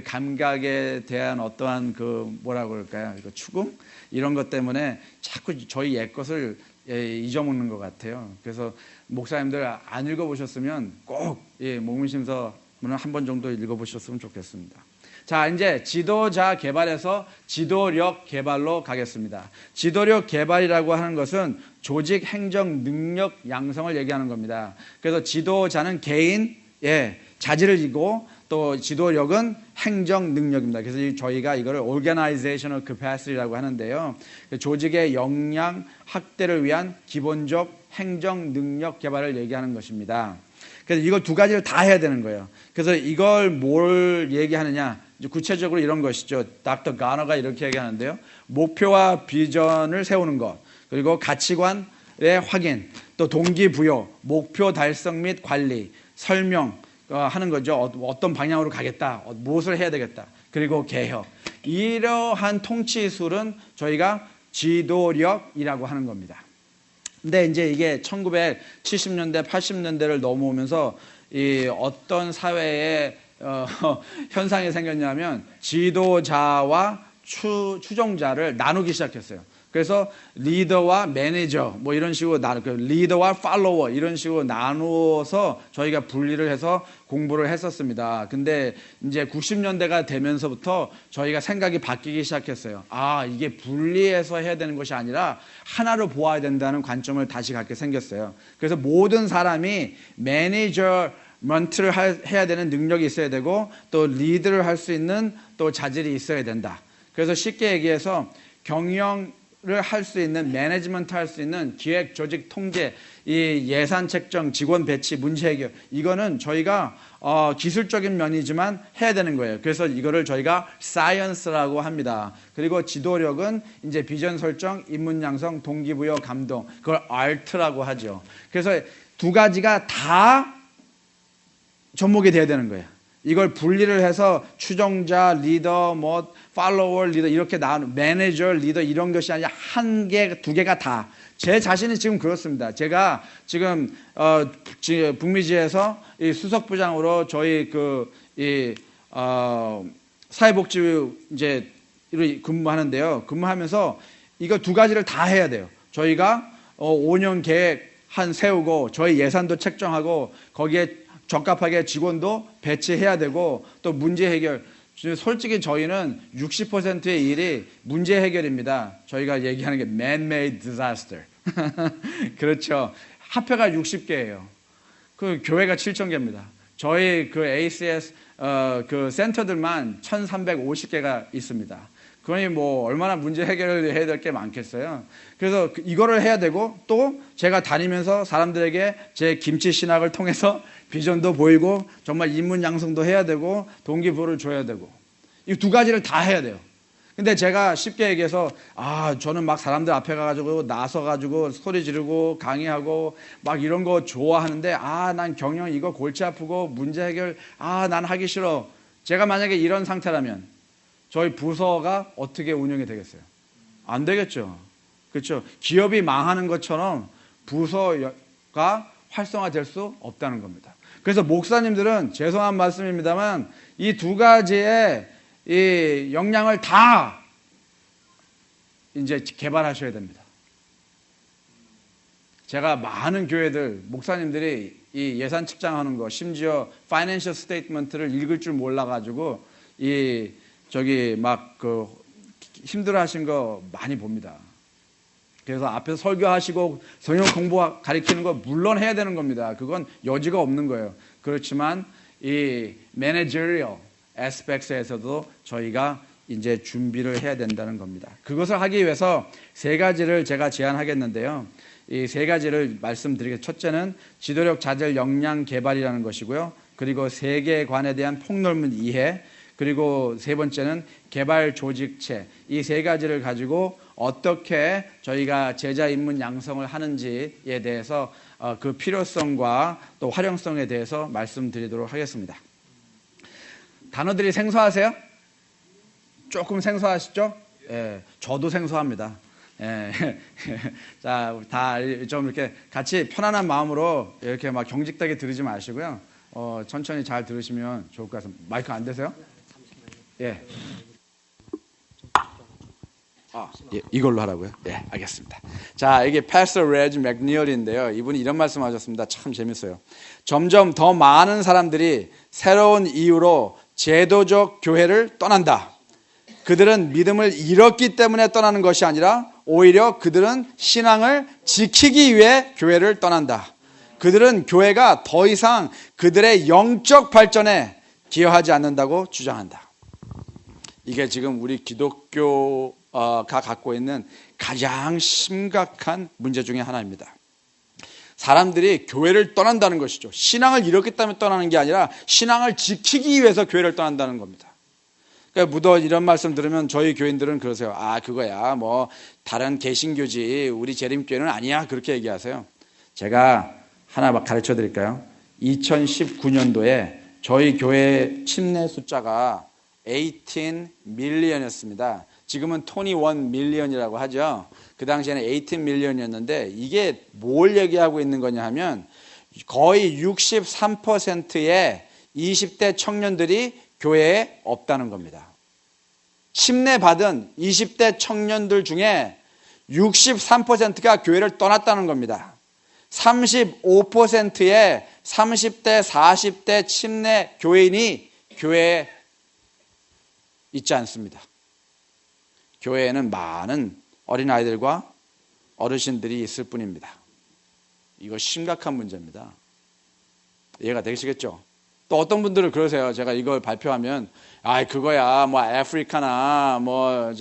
감각에 대한 어떠한 뭐라고 그럴까요? 추궁? 이런 것 때문에 자꾸 저희 옛 것을 잊어먹는 것 같아요. 그래서 목사님들 안 읽어보셨으면 꼭 목민심서 한 번 정도 읽어보셨으면 좋겠습니다. 자, 이제 지도자 개발에서 지도력 개발로 가겠습니다. 지도력 개발이라고 하는 것은 조직 행정 능력 양성을 얘기하는 겁니다. 그래서 지도자는 개인의 자질을 지고 또 지도력은 행정 능력입니다. 그래서 저희가 이거를 organizational capacity라고 하는데요. 조직의 역량 확대를 위한 기본적 행정 능력 개발을 얘기하는 것입니다. 그래서 이걸 두 가지를 다 해야 되는 거예요. 그래서 이걸 뭘 얘기하느냐? 구체적으로 이런 것이죠. 닥터 가너가 이렇게 얘기하는데요. 목표와 비전을 세우는 것, 그리고 가치관의 확인, 또 동기부여, 목표 달성 및 관리, 설명 하는 거죠. 어떤 방향으로 가겠다, 무엇을 해야 되겠다, 그리고 개혁. 이러한 통치술은 저희가 지도력이라고 하는 겁니다. 근데 이제 이게 1970년대, 80년대를 넘어오면서 어떤 사회에 현상이 생겼냐면 지도자와 추종자를 나누기 시작했어요. 그래서 리더와 매니저 뭐 이런 식으로 리더와 팔로워 이런 식으로 나누어서 저희가 분리를 해서 공부를 했었습니다. 근데 이제 90년대가 되면서부터 저희가 생각이 바뀌기 시작했어요. 아, 이게 분리해서 해야 되는 것이 아니라 하나로 보아야 된다는 관점을 다시 갖게 생겼어요. 그래서 모든 사람이 매니저먼트를 해야 되는 능력이 있어야 되고 또 리드를 할 수 있는 또 자질이 있어야 된다. 그래서 쉽게 얘기해서 경영을 할 수 있는, 매니지먼트 할 수 있는 기획, 조직, 통제, 이 예산 책정, 직원 배치, 문제 해결, 이거는 저희가 기술적인 면이지만 해야 되는 거예요. 그래서 이거를 저희가 사이언스라고 합니다. 그리고 지도력은 이제 비전 설정, 입문 양성, 동기부여, 감동, 그걸 아트라고 하죠. 그래서 두 가지가 다 접목이 돼야 되는 거예요. 이걸 분리를 해서 추종자, 리더, 팔로워, 리더 이렇게 나누는 매니저, 리더 이런 것이 아니라 한 개, 두 개가 다. 제 자신이 지금 그렇습니다. 제가 지금 북미지에서 이 수석부장으로 저희 사회복지 이제 근무하는데요. 근무하면서 이거 두 가지를 다 해야 돼요. 저희가 5년 계획 세우고 저희 예산도 책정하고 거기에 적합하게 직원도 배치해야 되고 또 문제 해결, 솔직히 저희는 60%의 일이 문제 해결입니다. 저희가 얘기하는 게 man-made disaster. 그렇죠. 합회가 60개예요. 그 교회가 7,000개입니다. 저희 그 ACS 그 센터들만 1,350개가 있습니다. 그러니 뭐 얼마나 문제 해결을 해야 될 게 많겠어요. 그래서 이거를 해야 되고 또 제가 다니면서 사람들에게 제 김치 신학을 통해서 비전도 보이고 정말 인문 양성도 해야 되고 동기부여를 줘야 되고 이 두 가지를 다 해야 돼요. 근데 제가 쉽게 얘기해서 저는 막 사람들 앞에 가가지고 나서가지고 소리 지르고 강의하고 막 이런 거 좋아하는데 난 경영 이거 골치 아프고 문제 해결 난 하기 싫어. 제가 만약에 이런 상태라면 저희 부서가 어떻게 운영이 되겠어요? 안 되겠죠. 그렇죠. 기업이 망하는 것처럼 부서가 활성화될 수 없다는 겁니다. 그래서 목사님들은 죄송한 말씀입니다만 이 두 가지의 이 역량을 다 이제 개발하셔야 됩니다. 제가 많은 교회들 목사님들이 이 예산 측정하는 거 심지어 파이낸셜 스테이트먼트를 읽을 줄 몰라가지고 막 그 힘들어하신 거 많이 봅니다. 그래서 앞에서 설교하시고 성경 공부 가리키는 거 물론 해야 되는 겁니다. 그건 여지가 없는 거예요. 그렇지만 이 managerial aspects에서도 저희가 이제 준비를 해야 된다는 겁니다. 그것을 하기 위해서 세 가지를 제가 제안하겠는데요. 이 세 가지를 말씀드리겠습니다. 첫째는 지도력 자질 역량 개발이라는 것이고요. 그리고 세계관에 대한 폭넓은 이해, 그리고 세 번째는 개발 조직체. 이 세 가지를 가지고 어떻게 저희가 제자 입문 양성을 하는지에 대해서 그 필요성과 또 활용성에 대해서 말씀드리도록 하겠습니다. 단어들이 생소하세요? 조금 생소하시죠? 예, 저도 생소합니다. 예. 자, 다 좀 이렇게 같이 편안한 마음으로 이렇게 막 경직되게 들으지 마시고요. 천천히 잘 들으시면 좋을 것 같습니다. 마이크 안 되세요? 예. 이걸로 하라고요? 예, 알겠습니다. 자, 이게 패스터 레지 맥니얼인데요. 이분이 이런 말씀하셨습니다. 참 재밌어요. 점점 더 많은 사람들이 새로운 이유로 제도적 교회를 떠난다. 그들은 믿음을 잃었기 때문에 떠나는 것이 아니라 오히려 그들은 신앙을 지키기 위해 교회를 떠난다. 그들은 교회가 더 이상 그들의 영적 발전에 기여하지 않는다고 주장한다. 이게 지금 우리 기독교가 갖고 있는 가장 심각한 문제 중에 하나입니다. 사람들이 교회를 떠난다는 것이죠. 신앙을 잃었기 때문에 떠나는 게 아니라 신앙을 지키기 위해서 교회를 떠난다는 겁니다. 그러니까 이런 말씀 들으면 저희 교인들은 그러세요. 그거야 뭐 다른 개신교지 우리 재림교회는 아니야 그렇게 얘기하세요. 제가 하나 막 가르쳐 드릴까요? 2019년도에 저희 교회 침례 숫자가 18 밀리언이었습니다. 지금은 21 밀리언이라고 하죠. 그 당시에는 18 밀리언이었는데 이게 뭘 얘기하고 있는 거냐 하면 거의 63%의 20대 청년들이 교회에 없다는 겁니다. 침례받은 20대 청년들 중에 63%가 교회를 떠났다는 겁니다. 35%의 30대, 40대 침례 교인이 교회에 있지 않습니다. 교회에는 많은 어린아이들과 어르신들이 있을 뿐입니다. 이거 심각한 문제입니다. 이해가 되시겠죠? 또 어떤 분들은 그러세요. 제가 이걸 발표하면 그거야 뭐 아프리카나 뭐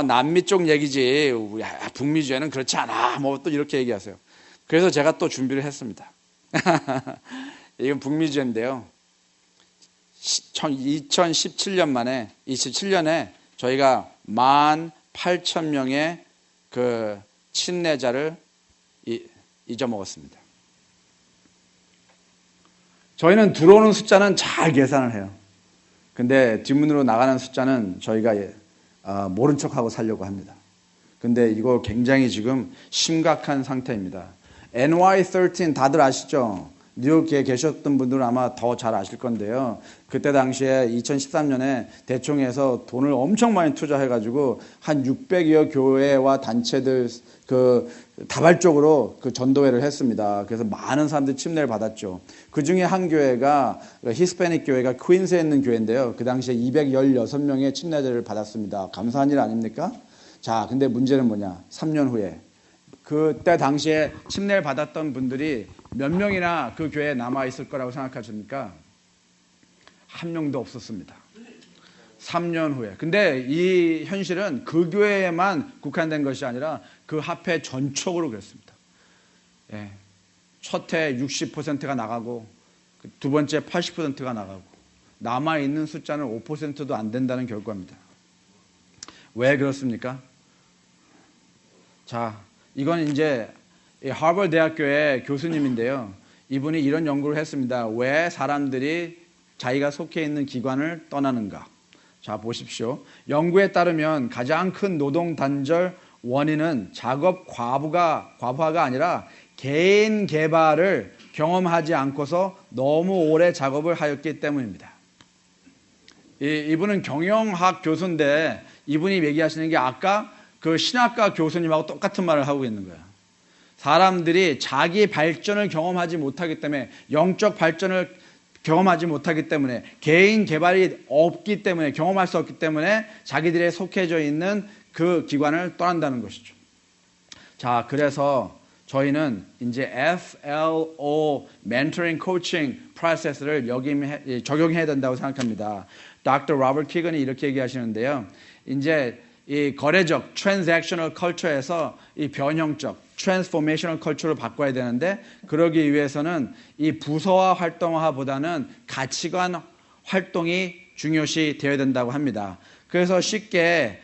남미 쪽 얘기지 북미주에는 그렇지 않아 뭐 또 이렇게 얘기하세요. 그래서 제가 또 준비를 했습니다. 이건 북미주인데요. 2017년에 저희가 18,000명의 그 침례자를 잊어먹었습니다. 저희는 들어오는 숫자는 잘 계산을 해요. 근데 뒷문으로 나가는 숫자는 저희가 모른 척하고 살려고 합니다. 근데 이거 굉장히 지금 심각한 상태입니다. NY13 다들 아시죠? 뉴욕에 계셨던 분들은 아마 더 잘 아실 건데요. 그때 당시에 2013년에 대총에서 돈을 엄청 많이 투자해가지고 한 600여 교회와 단체들 다발적으로 전도회를 했습니다. 그래서 많은 사람들이 침례를 받았죠. 그 중에 한 교회가 히스패닉 교회가 퀸스에 있는 교회인데요. 그 당시에 216명의 침례제를 받았습니다. 감사한 일 아닙니까? 자, 근데 문제는 뭐냐? 3년 후에 그때 당시에 침례를 받았던 분들이 몇 명이나 그 교회에 남아 있을 거라고 생각하십니까? 한 명도 없었습니다. 3년 후에. 근데 이 현실은 그 교회에만 국한된 것이 아니라 그 합회 전적으로 그랬습니다. 예. 첫 해 60%가 나가고 두 번째 80%가 나가고 남아있는 숫자는 5%도 안 된다는 결과입니다. 왜 그렇습니까? 자, 이건 이제 하버드 대학교의 교수님인데요. 이분이 이런 연구를 했습니다. 왜 사람들이 자기가 속해 있는 기관을 떠나는가? 자, 보십시오. 연구에 따르면 가장 큰 노동 단절 원인은 작업 과부하가 아니라 개인 개발을 경험하지 않고서 너무 오래 작업을 하였기 때문입니다. 이분은 경영학 교수인데 이분이 얘기하시는 게 아까 그 신학과 교수님하고 똑같은 말을 하고 있는 거예요. 사람들이 자기 발전을 경험하지 못하기 때문에, 영적 발전을 경험하지 못하기 때문에, 개인 개발이 없기 때문에, 경험할 수 없기 때문에 자기들의 속해져 있는 그 기관을 떠난다는 것이죠. 자, 그래서 저희는 이제 FLO Mentoring Coaching 프로세스를 적용해야 된다고 생각합니다. Dr. 로버트 키건이 이렇게 얘기하시는데요. 이제 이 거래적 Transactional Culture에서 이 변형적 Transformational Culture로 바꿔야 되는데, 그러기 위해서는 이 부서화 활동화보다는 가치관 활동이 중요시 되어야 된다고 합니다. 그래서 쉽게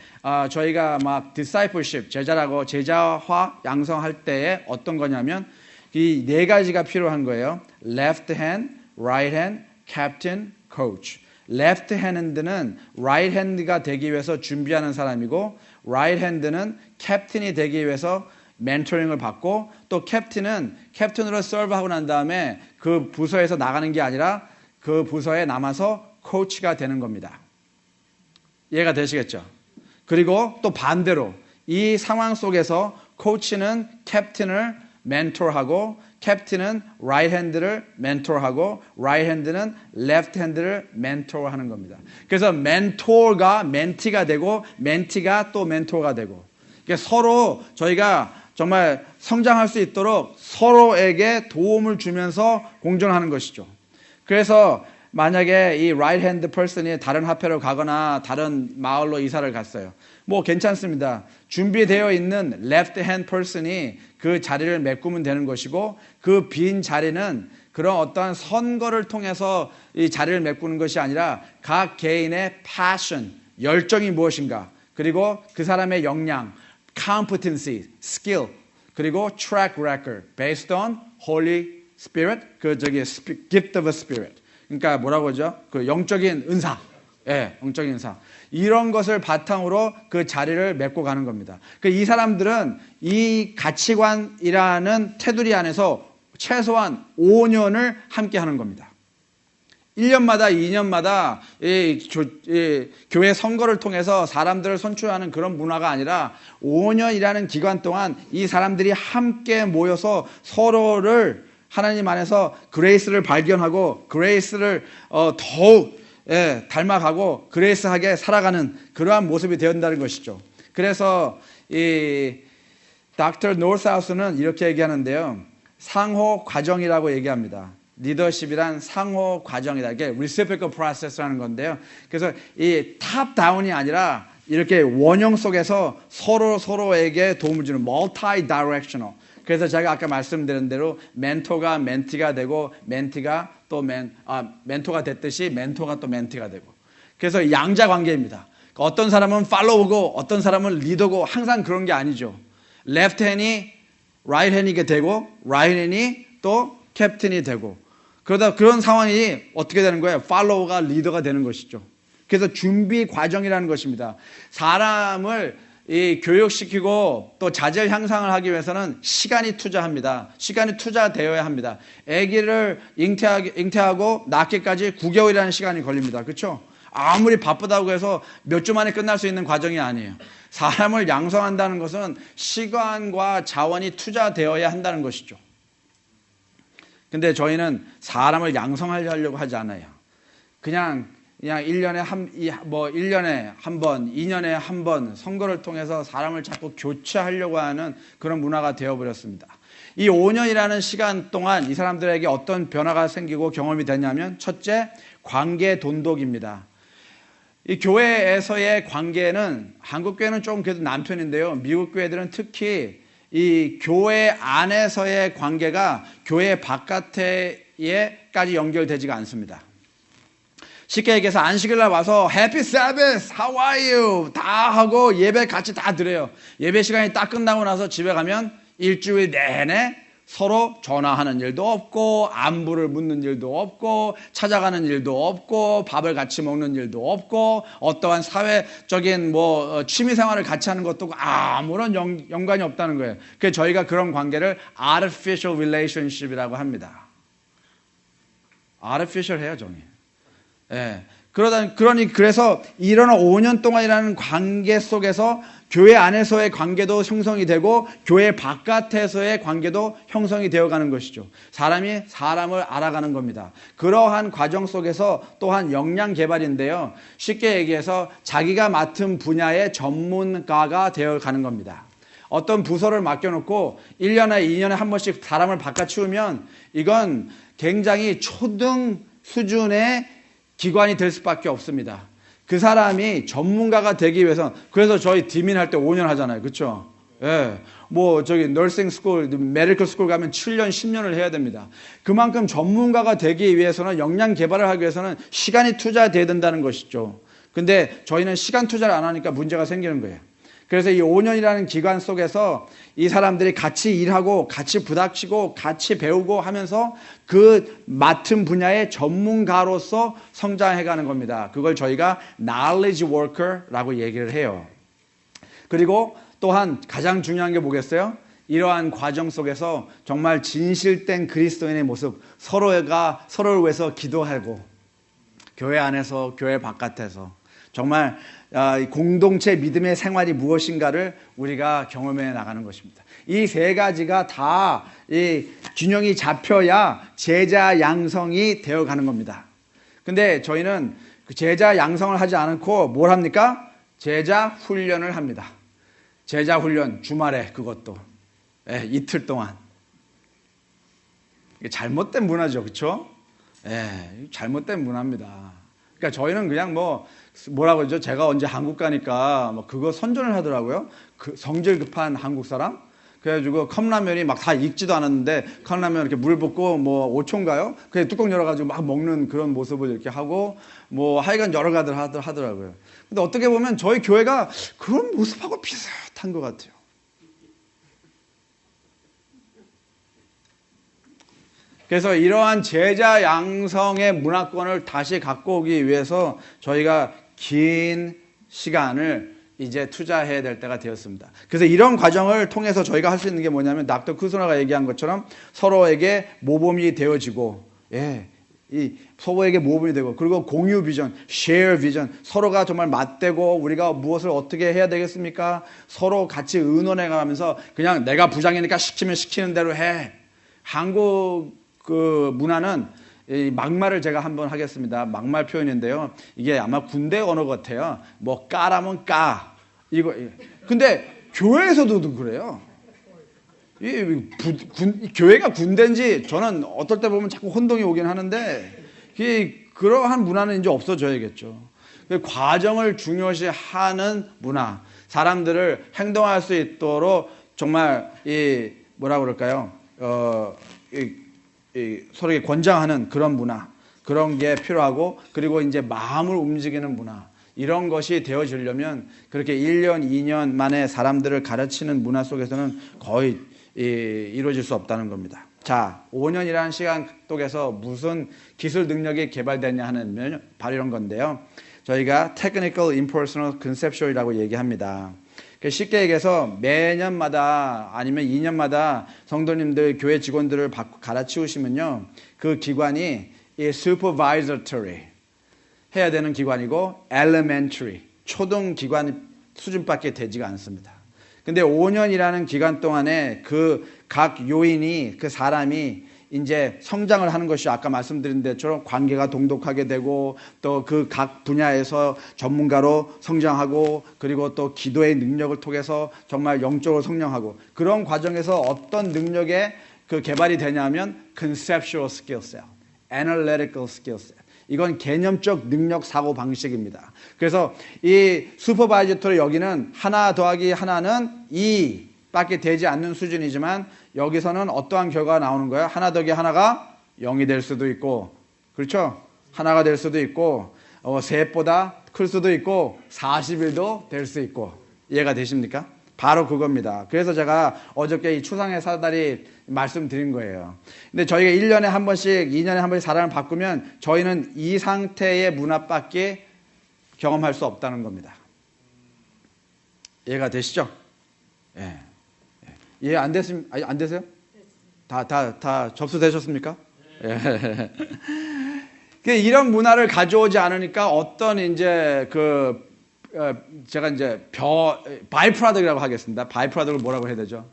저희가 막 discipleship, 제자화 양성할 때에 어떤 거냐면 이 네 가지가 필요한 거예요. Left hand, right hand, captain, coach. Left hand는 right hand가 되기 위해서 준비하는 사람이고, right hand는 캡틴이 되기 위해서 멘토링을 받고, 또 캡틴은 캡틴으로 서브하고 난 다음에 그 부서에서 나가는 게 아니라 그 부서에 남아서 코치가 되는 겁니다. 이해가 되시겠죠? 그리고 또 반대로 이 상황 속에서 코치는 캡틴을 멘토하고, 캡틴은 right hand를 멘토하고, right hand는 left hand를 멘토하는 겁니다. 그래서 멘토가 멘티가 되고, 멘티가 또 멘토가 되고, 서로 저희가 정말 성장할 수 있도록 서로에게 도움을 주면서 공존하는 것이죠. 그래서 만약에 이 right hand person이 다른 합회로 가거나 다른 마을로 이사를 갔어요. 뭐 괜찮습니다. 준비되어 있는 left hand person이 그 자리를 메꾸면 되는 것이고, 그 빈 자리는 그런 어떠한 선거를 통해서 이 자리를 메꾸는 것이 아니라 각 개인의 passion, 열정이 무엇인가, 그리고 그 사람의 역량, competency, skill, 그리고 track record based on Holy Spirit, gift of a spirit. 그러니까 뭐라고 하죠? 그 영적인 은사. 예, 영적인 은사. 이런 것을 바탕으로 그 자리를 맺고 가는 겁니다. 이 사람들은 이 가치관이라는 테두리 안에서 최소한 5년을 함께 하는 겁니다. 1년마다 2년마다 교회 선거를 통해서 사람들을 선출하는 그런 문화가 아니라 5년이라는 기간 동안 이 사람들이 함께 모여서 서로를 하나님 안에서 그레이스를 발견하고 그레이스를 더욱 닮아가고 그레이스하게 살아가는 그러한 모습이 되어야한다는 것이죠. 그래서 이 닥터 노스하우스는 이렇게 얘기하는데요. 상호 과정이라고 얘기합니다. 리더십이란 상호 과정이다. 이게 reciprocal process라는 건데요. 그래서 이 탑 다운이 아니라 이렇게 원형 속에서 서로에게 도움을 주는 multi-directional. 그래서 제가 아까 말씀드린 대로 멘토가 멘티가 되고, 멘티가 또 멘토가 됐듯이 멘토가 또 멘티가 되고. 그래서 양자 관계입니다. 어떤 사람은 팔로우고 어떤 사람은 리더고 항상 그런 게 아니죠. 레프트 핸이 라이트 핸이게 되고, 라이트 핸이 또 캡틴이 되고, 그러다 그런 상황이 어떻게 되는 거예요? 팔로우가 리더가 되는 것이죠. 그래서 준비 과정이라는 것입니다. 사람을 이 교육시키고 또 자질 향상을 하기 위해서는 시간이 투자합니다. 시간이 투자되어야 합니다. 아기를 잉태하고 낳기까지 9개월이라는 시간이 걸립니다. 그렇죠? 아무리 바쁘다고 해서 몇 주 만에 끝날 수 있는 과정이 아니에요. 사람을 양성한다는 것은 시간과 자원이 투자되어야 한다는 것이죠. 근데 저희는 사람을 양성하려고 하지 않아요. 그냥 1년에 한 번, 2년에 한 번 선거를 통해서 사람을 자꾸 교체하려고 하는 그런 문화가 되어버렸습니다. 이 5년이라는 시간 동안 이 사람들에게 어떤 변화가 생기고 경험이 되냐면 첫째, 관계 돈독입니다. 이 교회에서의 관계는 한국 교회는 좀 그래도 남편인데요. 미국 교회들은 특히 이 교회 안에서의 관계가 교회 바깥에까지 연결되지가 않습니다. 쉽게 얘기해서 안식일 날 와서 Happy Sabbath, How are you? 다 하고 예배 같이 다 드려요. 예배 시간이 딱 끝나고 나서 집에 가면 일주일 내내 서로 전화하는 일도 없고 안부를 묻는 일도 없고 찾아가는 일도 없고 밥을 같이 먹는 일도 없고 어떠한 사회적인 취미 생활을 같이 하는 것도 아무런 연관이 없다는 거예요. 그래서 저희가 그런 관계를 artificial relationship이라고 합니다. artificial 해요, 종이. 예. 그래서 이런 5년 동안이라는 관계 속에서 교회 안에서의 관계도 형성이 되고 교회 바깥에서의 관계도 형성이 되어가는 것이죠. 사람이 사람을 알아가는 겁니다. 그러한 과정 속에서 또한 역량 개발인데요. 쉽게 얘기해서 자기가 맡은 분야의 전문가가 되어가는 겁니다. 어떤 부서를 맡겨놓고 1년에 2년에 한 번씩 사람을 바꿔치우면 이건 굉장히 초등 수준의 기관이 될 수밖에 없습니다. 그 사람이 전문가가 되기 위해서, 그래서 저희 디민 할 때 5년 하잖아요. 그렇죠? 예. 너싱 스쿨, 메디컬 스쿨 가면 7년, 10년을 해야 됩니다. 그만큼 전문가가 되기 위해서는 역량 개발을 하기 위해서는 시간이 투자돼야 된다는 것이죠. 근데 저희는 시간 투자를 안 하니까 문제가 생기는 거예요. 그래서 이 5년이라는 기간 속에서 이 사람들이 같이 일하고 같이 부닥치고 같이 배우고 하면서 그 맡은 분야의 전문가로서 성장해가는 겁니다. 그걸 저희가 knowledge worker라고 얘기를 해요. 그리고 또한 가장 중요한 게 뭐겠어요? 이러한 과정 속에서 정말 진실된 그리스도인의 모습, 서로를 위해서 기도하고 교회 안에서 교회 바깥에서 정말 공동체 믿음의 생활이 무엇인가를 우리가 경험해 나가는 것입니다. 이 세 가지가 다 이 균형이 잡혀야 제자 양성이 되어가는 겁니다. 근데 저희는 그 제자 양성을 하지 않고 뭘 합니까? 제자 훈련을 합니다. 제자 훈련 주말에 그것도 이틀 동안. 이게 잘못된 문화죠, 그렇죠? 잘못된 문화입니다. 그러니까 저희는 그냥 뭐라고 그러죠? 제가 언제 한국 가니까 그거 선전을 하더라고요. 그 성질 급한 한국 사람. 그래가지고 컵라면이 막 다 익지도 않았는데 컵라면 이렇게 물 붓고 5초인가요? 그냥 뚜껑 열어가지고 막 먹는 그런 모습을 이렇게 하고 하여간 여러 가지 하더라고요. 근데 어떻게 보면 저희 교회가 그런 모습하고 비슷한 것 같아요. 그래서 이러한 제자 양성의 문화권을 다시 갖고 오기 위해서 저희가 긴 시간을 이제 투자해야 될 때가 되었습니다. 그래서 이런 과정을 통해서 저희가 할 수 있는 게 뭐냐면 닥터 쿠스너가 얘기한 것처럼 서로에게 모범이 되어지고 이 서로에게 모범이 되고 그리고 공유 비전, share 비전 서로가 정말 맞대고 우리가 무엇을 어떻게 해야 되겠습니까? 서로 같이 의논해 가면서 그냥 내가 부장이니까 시키면 시키는 대로 해. 한국 그 문화는 이 막말을 제가 한번 하겠습니다. 막말 표현인데요. 이게 아마 군대 언어 같아요. 까라면 까. 이거. 근데 교회에서도 그래요. 교회가 군대인지 저는 어떨 때 보면 자꾸 혼동이 오긴 하는데 그러한 문화는 이제 없어져야겠죠. 과정을 중요시하는 문화. 사람들을 행동할 수 있도록 정말 뭐라 그럴까요? 서로에게 권장하는 그런 문화, 그런 게 필요하고 그리고 이제 마음을 움직이는 문화 이런 것이 되어지려면 그렇게 1년, 2년 만에 사람들을 가르치는 문화 속에서는 거의 이루어질 수 없다는 겁니다. 자, 5년이라는 시간 속에서 무슨 기술 능력이 개발되냐 하는 바로 이런 건데요. 저희가 Technical Impersonal Conceptual이라고 얘기합니다. 쉽게 얘기해서 매년마다 아니면 2년마다 성도님들, 교회 직원들을 갈아치우시면요, 그 기관이 이 supervisory 해야 되는 기관이고 elementary 초등 기관 수준밖에 되지가 않습니다. 근데 5년이라는 기간 동안에 그 각 요인이, 그 사람이 이제 성장을 하는 것이 아까 말씀드린 데처럼 관계가 동독하게 되고 또 그 각 분야에서 전문가로 성장하고 그리고 또 기도의 능력을 통해서 정말 영적으로 성장하고 그런 과정에서 어떤 능력의 그 개발이 되냐면 conceptual skill set, analytical skill set. 이건 개념적 능력 사고 방식입니다. 그래서 이 슈퍼바이저토리 여기는 하나 더하기 하나는 2밖에 되지 않는 수준이지만 여기서는 어떠한 결과가 나오는 거예요? 하나 더하기 하나가 0이 될 수도 있고, 그렇죠? 하나가 될 수도 있고, 셋보다 클 수도 있고 40일도 될 수 있고. 이해가 되십니까? 바로 그겁니다. 그래서 제가 어저께 이 추상의 사다리 말씀드린 거예요. 근데 저희가 1년에 한 번씩, 2년에 한 번씩 사람을 바꾸면 저희는 이 상태의 문화밖에 경험할 수 없다는 겁니다. 이해가 되시죠? 예. 이해 안 되세요? 다 접수되셨습니까? 예. 이런 문화를 가져오지 않으니까 어떤 이제 제가 이제 바이프라덕이라고 하겠습니다. 바이프라덕을 뭐라고 해야 되죠?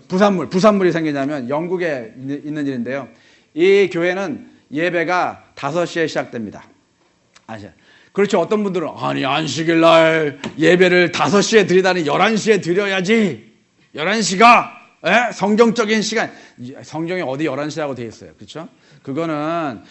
부산물이 생기냐면 영국에 있는 일인데요. 이 교회는 예배가 5시에 시작됩니다. 그렇죠. 어떤 분들은 아니 안식일 날 예배를 5시에 드리다니 11시에 드려야지. 11시가 성경적인 시간. 성경에 어디 11시라고 되어 있어요. 그렇죠? 그거는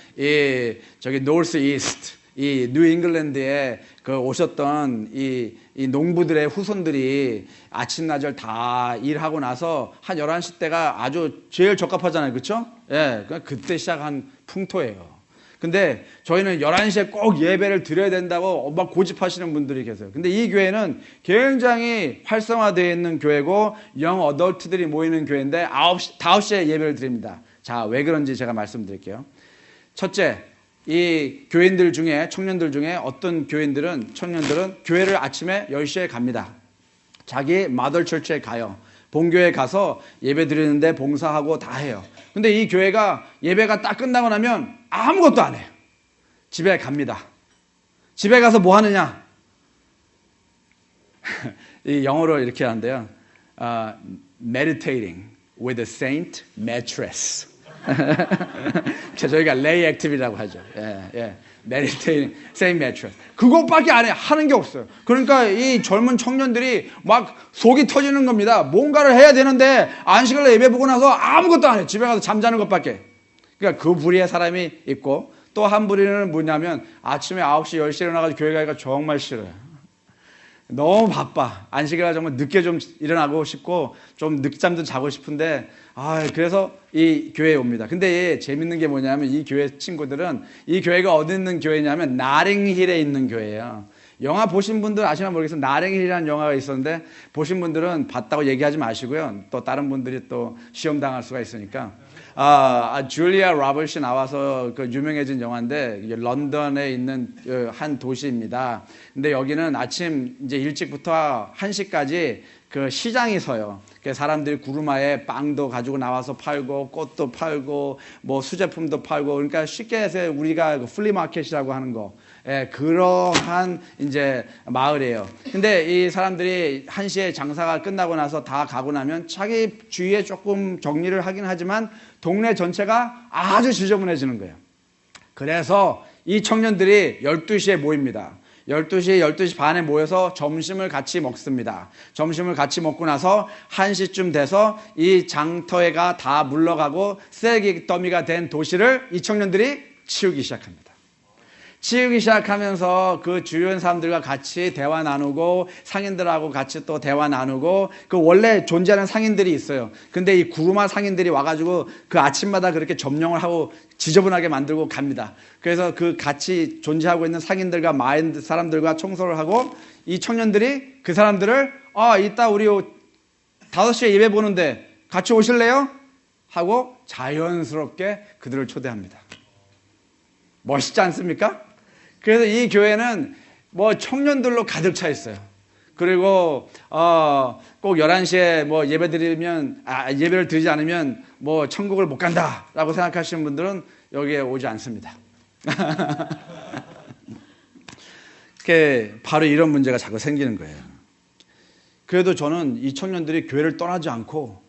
저기 노스 이스트 이 뉴잉글랜드에 오셨던 이 농부들의 후손들이 아침나절 다 일하고 나서 한 11시 때가 아주 제일 적합하잖아요. 그렇죠? 예, 그때 시작한 풍토예요. 근데 저희는 11시에 꼭 예배를 드려야 된다고 막 고집하시는 분들이 계세요. 근데 이 교회는 굉장히 활성화되어 있는 교회고 영 어덜트들이 모이는 교회인데 5시에 예배를 드립니다. 자, 왜 그런지 제가 말씀드릴게요. 첫째, 이 교인들 중에, 청년들 중에 어떤 청년들은 교회를 아침에 10시에 갑니다. 자기 마더 철치에 가요. 본교에 가서 예배 드리는데 봉사하고 다 해요. 근데 이 교회가 예배가 딱 끝나고 나면 아무것도 안 해요. 집에 갑니다. 집에 가서 뭐 하느냐? 이 영어로 이렇게 하는데요. Meditating with a saint mattress. 저희가 lay activity라고 하죠. meditating, same mattress. 그것밖에 안 해. 하는 게 없어요. 그러니까 이 젊은 청년들이 막 속이 터지는 겁니다. 뭔가를 해야 되는데 안식을 예배 보고 나서 아무것도 안 해. 집에 가서 잠자는 것밖에. 그러니까 그 부류의 사람이 있고 또 한 부류는 뭐냐면 아침에 9시, 10시에 일어나가지고 교회 가기가 정말 싫어요. 너무 바빠. 안식일날 정말 늦게 좀 일어나고 싶고 좀 늦잠도 자고 싶은데 그래서 이 교회에 옵니다. 근데 재밌는 게 뭐냐면 이 교회 친구들은 이 교회가 어디 있는 교회냐면 나링힐에 있는 교회예요. 영화 보신 분들 아시나 모르겠어요. 나링힐이라는 영화가 있었는데 보신 분들은 봤다고 얘기하지 마시고요. 또 다른 분들이 또 시험 당할 수가 있으니까. 줄리아 로버츠이 나와서 유명해진 영화인데 런던에 있는 한 도시입니다. 근데 여기는 아침 이제 일찍부터 1시까지 그 시장이 서요. 사람들이 구루마에 빵도 가지고 나와서 팔고 꽃도 팔고 뭐 수제품도 팔고 그러니까 쉽게 해서 우리가 플리마켓이라고 하는 거. 그러한 이제 마을이에요. 근데 이 사람들이 1시에 장사가 끝나고 나서 다 가고 나면 자기 주위에 조금 정리를 하긴 하지만 동네 전체가 아주 지저분해지는 거예요. 그래서 이 청년들이 12시에 모입니다. 12시 반에 모여서 점심을 같이 먹습니다. 점심을 같이 먹고 나서 1시쯤 돼서 이 장터회가 다 물러가고 쓰레기 더미가 된 도시를 이 청년들이 치우기 시작합니다. 치우기 시작하면서 그 주변 사람들과 같이 대화 나누고 상인들하고 같이 또 대화 나누고 그 원래 존재하는 상인들이 있어요. 근데 이 구루마 상인들이 와가지고 그 아침마다 그렇게 점령을 하고 지저분하게 만들고 갑니다. 그래서 그 같이 존재하고 있는 상인들과 마을 사람들과 청소를 하고 이 청년들이 그 사람들을 이따 우리 5시에 예배 보는데 같이 오실래요? 하고 자연스럽게 그들을 초대합니다. 멋있지 않습니까? 그래서 이 교회는 뭐 청년들로 가득 차 있어요. 그리고 꼭 11시에 뭐 예배를 드리지 않으면 뭐 천국을 못 간다라고 생각하시는 분들은 여기에 오지 않습니다. 바로 이런 문제가 자꾸 생기는 거예요. 그래도 저는 이 청년들이 교회를 떠나지 않고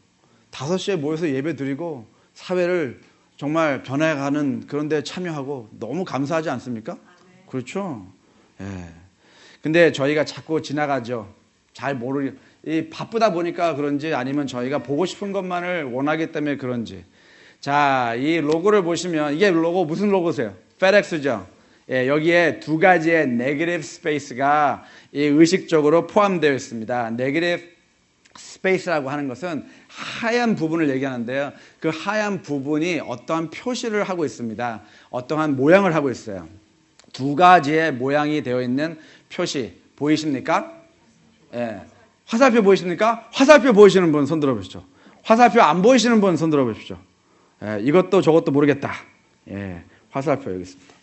5시에 모여서 예배 드리고 사회를 정말 변해가는 그런 데 참여하고 너무 감사하지 않습니까? 그렇죠? 예. 근데 저희가 자꾸 지나가죠. 잘 바쁘다 보니까 그런지 아니면 저희가 보고 싶은 것만을 원하기 때문에 그런지. 자, 이 로고를 보시면 이게 로고 무슨 로고세요? FedEx죠. 예, 여기에 두 가지의 네거티브 스페이스가 의식적으로 포함되어 있습니다. 네거티브 스페이스라고 하는 것은 하얀 부분을 얘기하는데요. 그 하얀 부분이 어떠한 표시를 하고 있습니다. 어떠한 모양을 하고 있어요. 두 가지의 모양이 되어 있는 표시 보이십니까? 예. 화살표 보이십니까? 화살표 보이시는 분 손 들어보시죠. 화살표 안 보이시는 분 손 들어보십시오. 예. 이것도 저것도 모르겠다. 예. 화살표 여기 있습니다.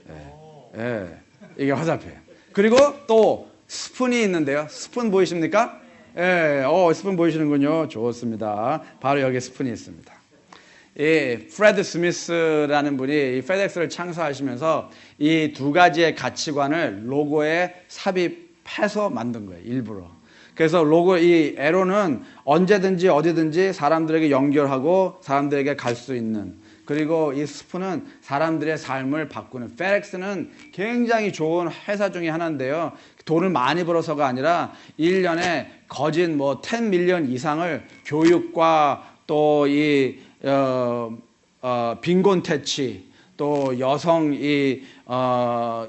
예. 예. 이게 화살표예요. 그리고 또 스푼이 있는데요. 스푼 보이십니까? 예. 스푼 보이시는군요. 좋습니다. 바로 여기 스푼이 있습니다. 이 프레드 스미스라는 분이 이 페덱스를 창설하시면서 이 두 가지의 가치관을 로고에 삽입해서 만든 거예요. 일부러. 그래서 로고 이 에로는 언제든지 어디든지 사람들에게 연결하고 사람들에게 갈 수 있는, 그리고 이 스푼은 사람들의 삶을 바꾸는. 페덱스는 굉장히 좋은 회사 중에 하나인데요. 돈을 많이 벌어서가 아니라 1년에 거진 10 밀리언 이상을 교육과 또 빈곤 퇴치, 또 여성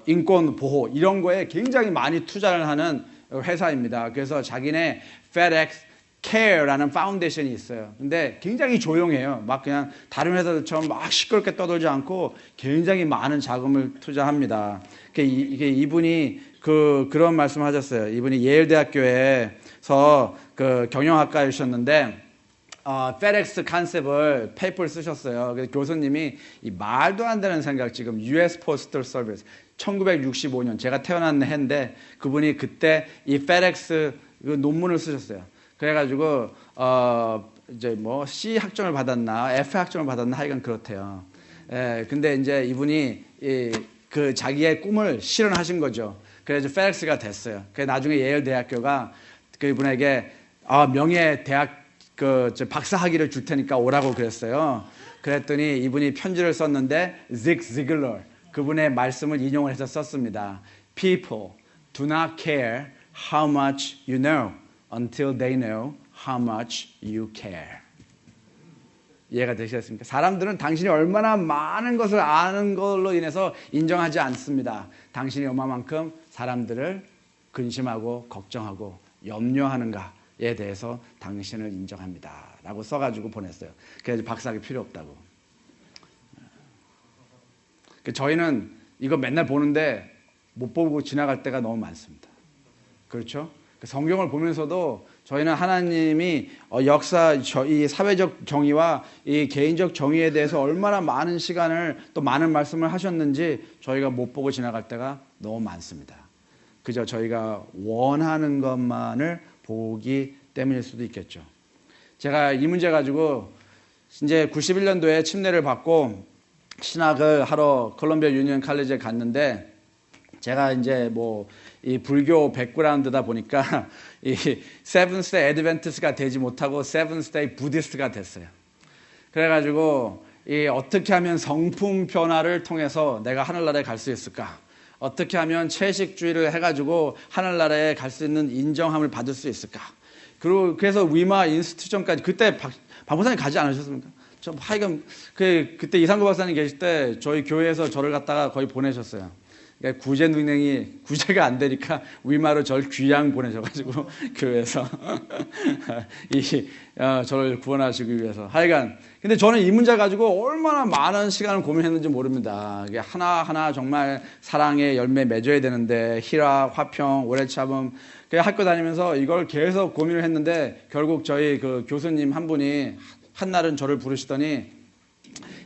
인권 보호 이런 거에 굉장히 많이 투자를 하는 회사입니다. 그래서 자기네 FedEx Care라는 파운데이션이 있어요. 근데 굉장히 조용해요. 막 그냥 다른 회사들처럼 막 시끄럽게 떠들지 않고 굉장히 많은 자금을 투자합니다. 이분이 그런 말씀을 하셨어요. 이분이 예일대학교에서 그 경영학과이셨는데 FedEx 컨셉을 페이퍼를 쓰셨어요. 그래서 교수님이 이 말도 안 되는 생각, 지금 US Postal Service 1965년 제가 태어난 해인데 그분이 그때 이 FedEx 논문을 쓰셨어요. 그래가지고 이제 C 학점을 받았나 F 학점을 받았나 하여간 그렇대요. 예, 근데 이제 이분이 그 자기의 꿈을 실현하신 거죠. 그래서 FedEx가 됐어요. 그래서 나중에 예일 대학교가 그분에게 명예 대학 박사 학위를 줄 테니까 오라고 그랬어요. 그랬더니 이분이 편지를 썼는데 Zig Ziglar 그분의 말씀을 인용을 해서 썼습니다. People do not care how much you know until they know how much you care. 이해가 되시겠습니까? 사람들은 당신이 얼마나 많은 것을 아는 걸로 인해서 인정하지 않습니다. 당신이 얼마만큼 사람들을 근심하고 걱정하고 염려하는가에 대해서 당신을 인정합니다. 라고 써가지고 보냈어요. 그래서 박사학위 필요 없다고. 저희는 이거 맨날 보는데 못 보고 지나갈 때가 너무 많습니다. 그렇죠? 성경을 보면서도 저희는 하나님이 역사, 이 사회적 정의와 이 개인적 정의에 대해서 얼마나 많은 시간을 또 많은 말씀을 하셨는지 저희가 못 보고 지나갈 때가 너무 많습니다. 그저 저희가 원하는 것만을 보기 때문일 수도 있겠죠. 제가 이 문제 가지고 이제 91년도에 침례를 받고 신학을 하러 콜롬비아 유니언 칼리지에 갔는데 제가 이제 이 불교 백그라운드다 보니까 이 세븐스데이 애드벤티스트가 되지 못하고 세븐스데이 부디스트가 됐어요. 그래가지고 어떻게 하면 성품 변화를 통해서 내가 하늘나라에 갈 수 있을까? 어떻게 하면 채식주의를 해가지고 하늘나라에 갈 수 있는 인정함을 받을 수 있을까? 그래서 위마 인스티튜션까지 그때 박 목사님 가지 않으셨습니까? 저 하여간 그때 이상구 박사님 계실 때 저희 교회에서 저를 갖다가 거의 보내셨어요. 그러니까 구제 능력이 구제가 안 되니까 위마로 저를 귀양 보내셔가지고 교회에서 저를 구원하시기 위해서 하여간 근데 저는 이 문제 가지고 얼마나 많은 시간을 고민했는지 모릅니다. 이게 하나하나 정말 사랑의 열매 맺어야 되는데 희락, 화평, 오래 참음 학교 다니면서 이걸 계속 고민을 했는데 결국 저희 그 교수님 한 분이 한날은 저를 부르시더니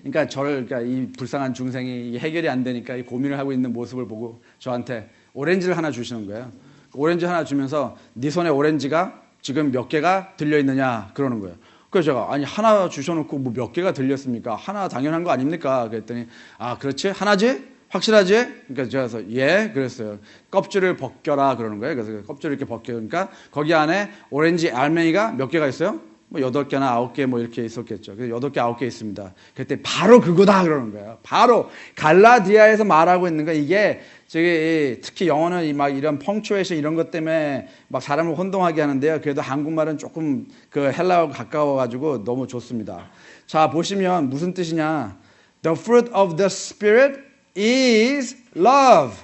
그러니까 이 불쌍한 중생이 해결이 안 되니까 이 고민을 하고 있는 모습을 보고 저한테 오렌지를 하나 주시는 거예요. 오렌지 하나 주면서 네 손에 오렌지가 지금 몇 개가 들려있느냐 그러는 거예요. 그래서 제가 아니 하나 주셔놓고 뭐 몇 개가 들렸습니까? 하나 당연한 거 아닙니까? 그랬더니 아 그렇지? 하나지? 확실하지? 그러니까 제가 그래서 예 그랬어요. 껍질을 벗겨라 그러는 거예요. 그래서 껍질을 이렇게 벗겨니까 거기 안에 오렌지 알맹이가 몇 개가 있어요? 뭐 8개나 9개 뭐 이렇게 있었겠죠. 그래서 8개 9개 있습니다. 그때 바로 그거다 그러는 거예요. 바로 갈라디아에서 말하고 있는 거 이게 저기 특히 영어는 막 이런 펑추에이션 이런 것 때문에 막 사람을 혼동하게 하는데요. 그래도 한국말은 조금 그 헬라어가 가까워 가지고 너무 좋습니다. 자, 보시면 무슨 뜻이냐? The fruit of the spirit is love.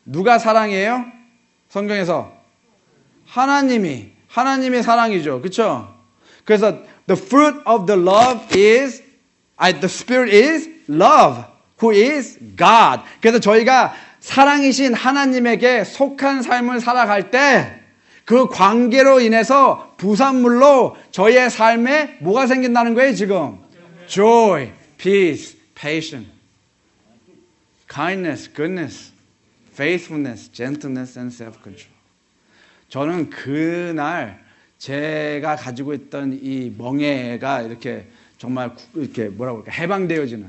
누가 사랑이에요? 성경에서 하나님이 사랑이죠. 그렇죠? 그래서 the fruit of the spirit is love. Who is God. 그래서 저희가 사랑이신 하나님에게 속한 삶을 살아갈 때 그 관계로 인해서 부산물로 저희의 삶에 뭐가 생긴다는 거예요, 지금? Joy, peace, patience, kindness, goodness, faithfulness, gentleness, and self-control. 저는 그날 제가 가지고 있던 이 멍에가 이렇게 정말 이렇게 뭐라고 할까 해방되어지는.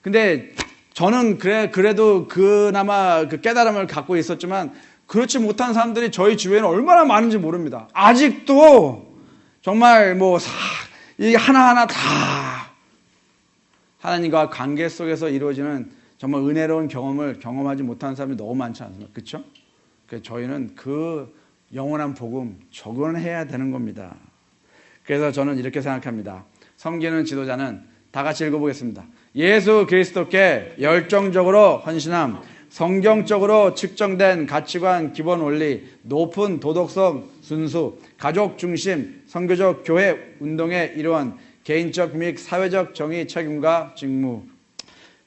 근데 저는 그래도 그나마 그 깨달음을 갖고 있었지만 그렇지 못한 사람들이 저희 주위에는 얼마나 많은지 모릅니다. 아직도 정말 이 하나하나 다 하나님과 관계 속에서 이루어지는 정말 은혜로운 경험을 경험하지 못하는 사람이 너무 많지 않습니까? 그렇죠? 그래서 저희는 그 영원한 복음 적응해야 되는 겁니다. 그래서 저는 이렇게 생각합니다. 섬기는 지도자는 다 같이 읽어보겠습니다. 예수 그리스도께 열정적으로 헌신함, 성경적으로 측정된 가치관, 기본 원리, 높은 도덕성, 순수, 가족 중심, 선교적 교회 운동의 일원, 개인적 및 사회적 정의, 책임과 직무,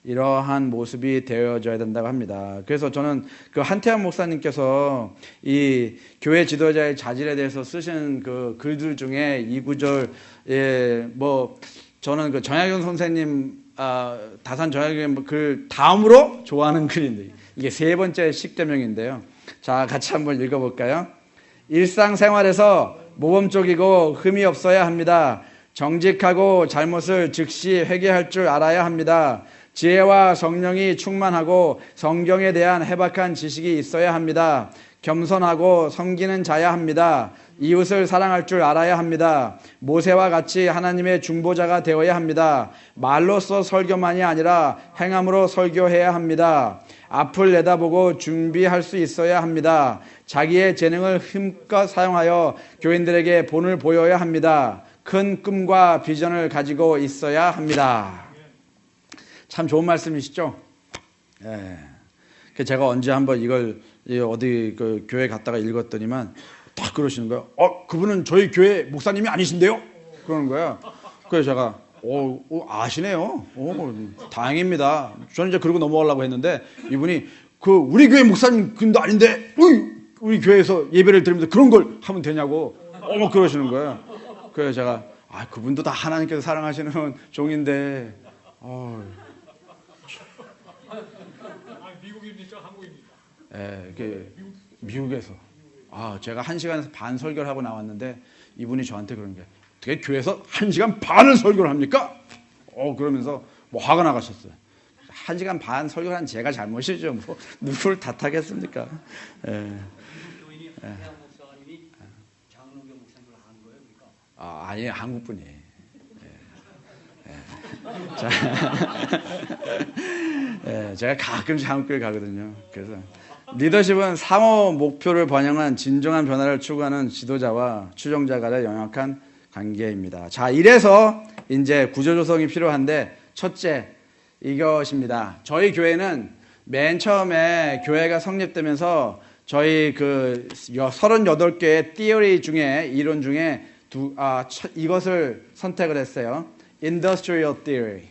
이러한 모습이 되어져야 된다고 합니다. 그래서 저는 그 한태환 목사님께서 이 교회 지도자의 자질에 대해서 쓰신 그 글들 중에 이 구절, 저는 그 정약용 선생님, 다산 정약용 글 다음으로 좋아하는 글인데, 이게 3번째 십계명인데요. 자, 같이 한번 읽어볼까요? 일상생활에서 모범적이고 흠이 없어야 합니다. 정직하고 잘못을 즉시 회개할 줄 알아야 합니다. 지혜와 성령이 충만하고 성경에 대한 해박한 지식이 있어야 합니다. 겸손하고 섬기는 자야 합니다. 이웃을 사랑할 줄 알아야 합니다. 모세와 같이 하나님의 중보자가 되어야 합니다. 말로써 설교만이 아니라 행함으로 설교해야 합니다. 앞을 내다보고 준비할 수 있어야 합니다. 자기의 재능을 힘껏 사용하여 교인들에게 본을 보여야 합니다. 큰 꿈과 비전을 가지고 있어야 합니다. 참 좋은 말씀이시죠? 예. 제가 언제 한번 이걸 어디 그 교회 갔다가 읽었더니만 딱 그러시는 거예요. 그분은 저희 교회 목사님이 아니신데요? 그러는 거예요. 그래서 제가 아시네요. 다행입니다. 저는 이제 그러고 넘어가려고 했는데 이분이 우리 교회 목사님 근도 아닌데 우리 교회에서 예배를 드리면서 그런 걸 하면 되냐고 그러시는 거예요. 그래서 제가 그분도 다 하나님께서 사랑하시는 종인데 미국입니까? 한국입니까? 미국에서 제가 1시간 반 설교를 하고 나왔는데 이분이 저한테 그런 게 어떻게 교회에서 1시간 반을 설교를 합니까? 그러면서 화가 나가셨어요. 1시간 반 설교를 한 제가 잘못이죠. 누굴 탓하겠습니까? 교인이 한태환 목사님이 장로교 목사님을 한 거예요, 그러니까? 아니 한국 분이에요. 제가 가끔씩 한국교회 가거든요. 그래서 리더십은 상호 목표를 반영한 진정한 변화를 추구하는 지도자와 추종자 간의 영약한 관계입니다. 자, 이래서 이제 구조조성이 필요한데 첫째 이것입니다. 저희 교회는 맨 처음에 교회가 성립되면서 저희 38개의 티어리 중에 이론 중에 이것을 선택을 했어요. Industrial Theory.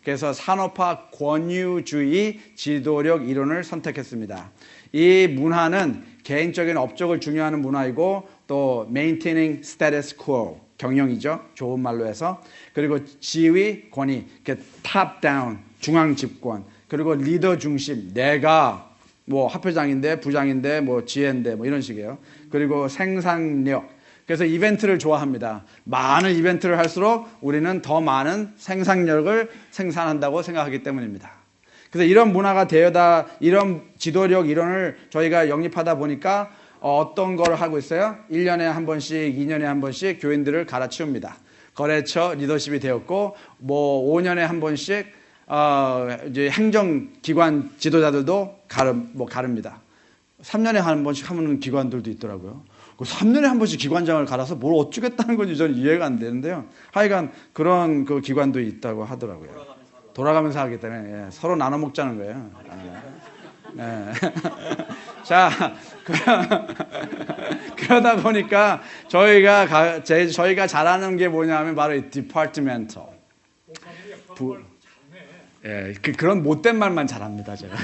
그래서 산업화 권유주의 지도력 이론을 선택했습니다. 이 문화는 개인적인 업적을 중요하는 문화이고 또 maintaining status quo 경영이죠. 좋은 말로 해서. 그리고 지위, 권위, top down 중앙 집권. 그리고 리더 중심, 내가 뭐 합회장인데 부장인데 뭐 지혜인데 뭐 이런 식이에요. 그리고 생산력. 그래서 이벤트를 좋아합니다. 많은 이벤트를 할수록 우리는 더 많은 생산력을 생산한다고 생각하기 때문입니다. 그래서 이런 문화가 되어다 이런 지도력 이론을 저희가 영입하다 보니까 어떤 걸 하고 있어요? 1년에 한 번씩, 2년에 한 번씩 교인들을 갈아치웁니다. 거래처 리더십이 되었고 뭐 5년에 한 번씩 이제 행정기관 지도자들도 가릅니다. 3년에 한 번씩 하는 기관들도 있더라고요. 3년에 한 번씩 기관장을 갈아서 뭘 어쩌겠다는 건지 저는 이해가 안 되는데요. 하여간 그런 그 기관도 있다고 하더라고요. 돌아가면서 하기 때문에 서로 나눠 먹자는 거예요. 네. 자, 그러다 보니까 저희가 잘하는 게 뭐냐면 바로 이 departmental. 그런 못된 말만 잘합니다, 제가.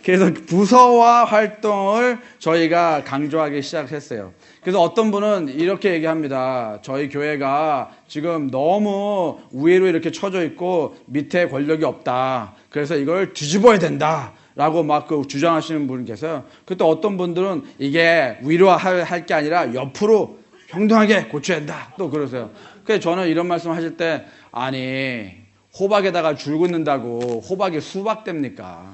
그래서 부서화 활동을 저희가 강조하기 시작했어요. 그래서 어떤 분은 이렇게 얘기합니다. 저희 교회가 지금 너무 위로 이렇게 쳐져 있고 밑에 권력이 없다. 그래서 이걸 뒤집어야 된다. 라고 막 주장하시는 분이 계세요. 그때 어떤 분들은 이게 위로 할 게 아니라 옆으로 평등하게 고쳐야 된다. 또 그러세요. 그래서 저는 이런 말씀 하실 때 아니 호박에다가 줄 긋는다고 호박이 수박 됩니까?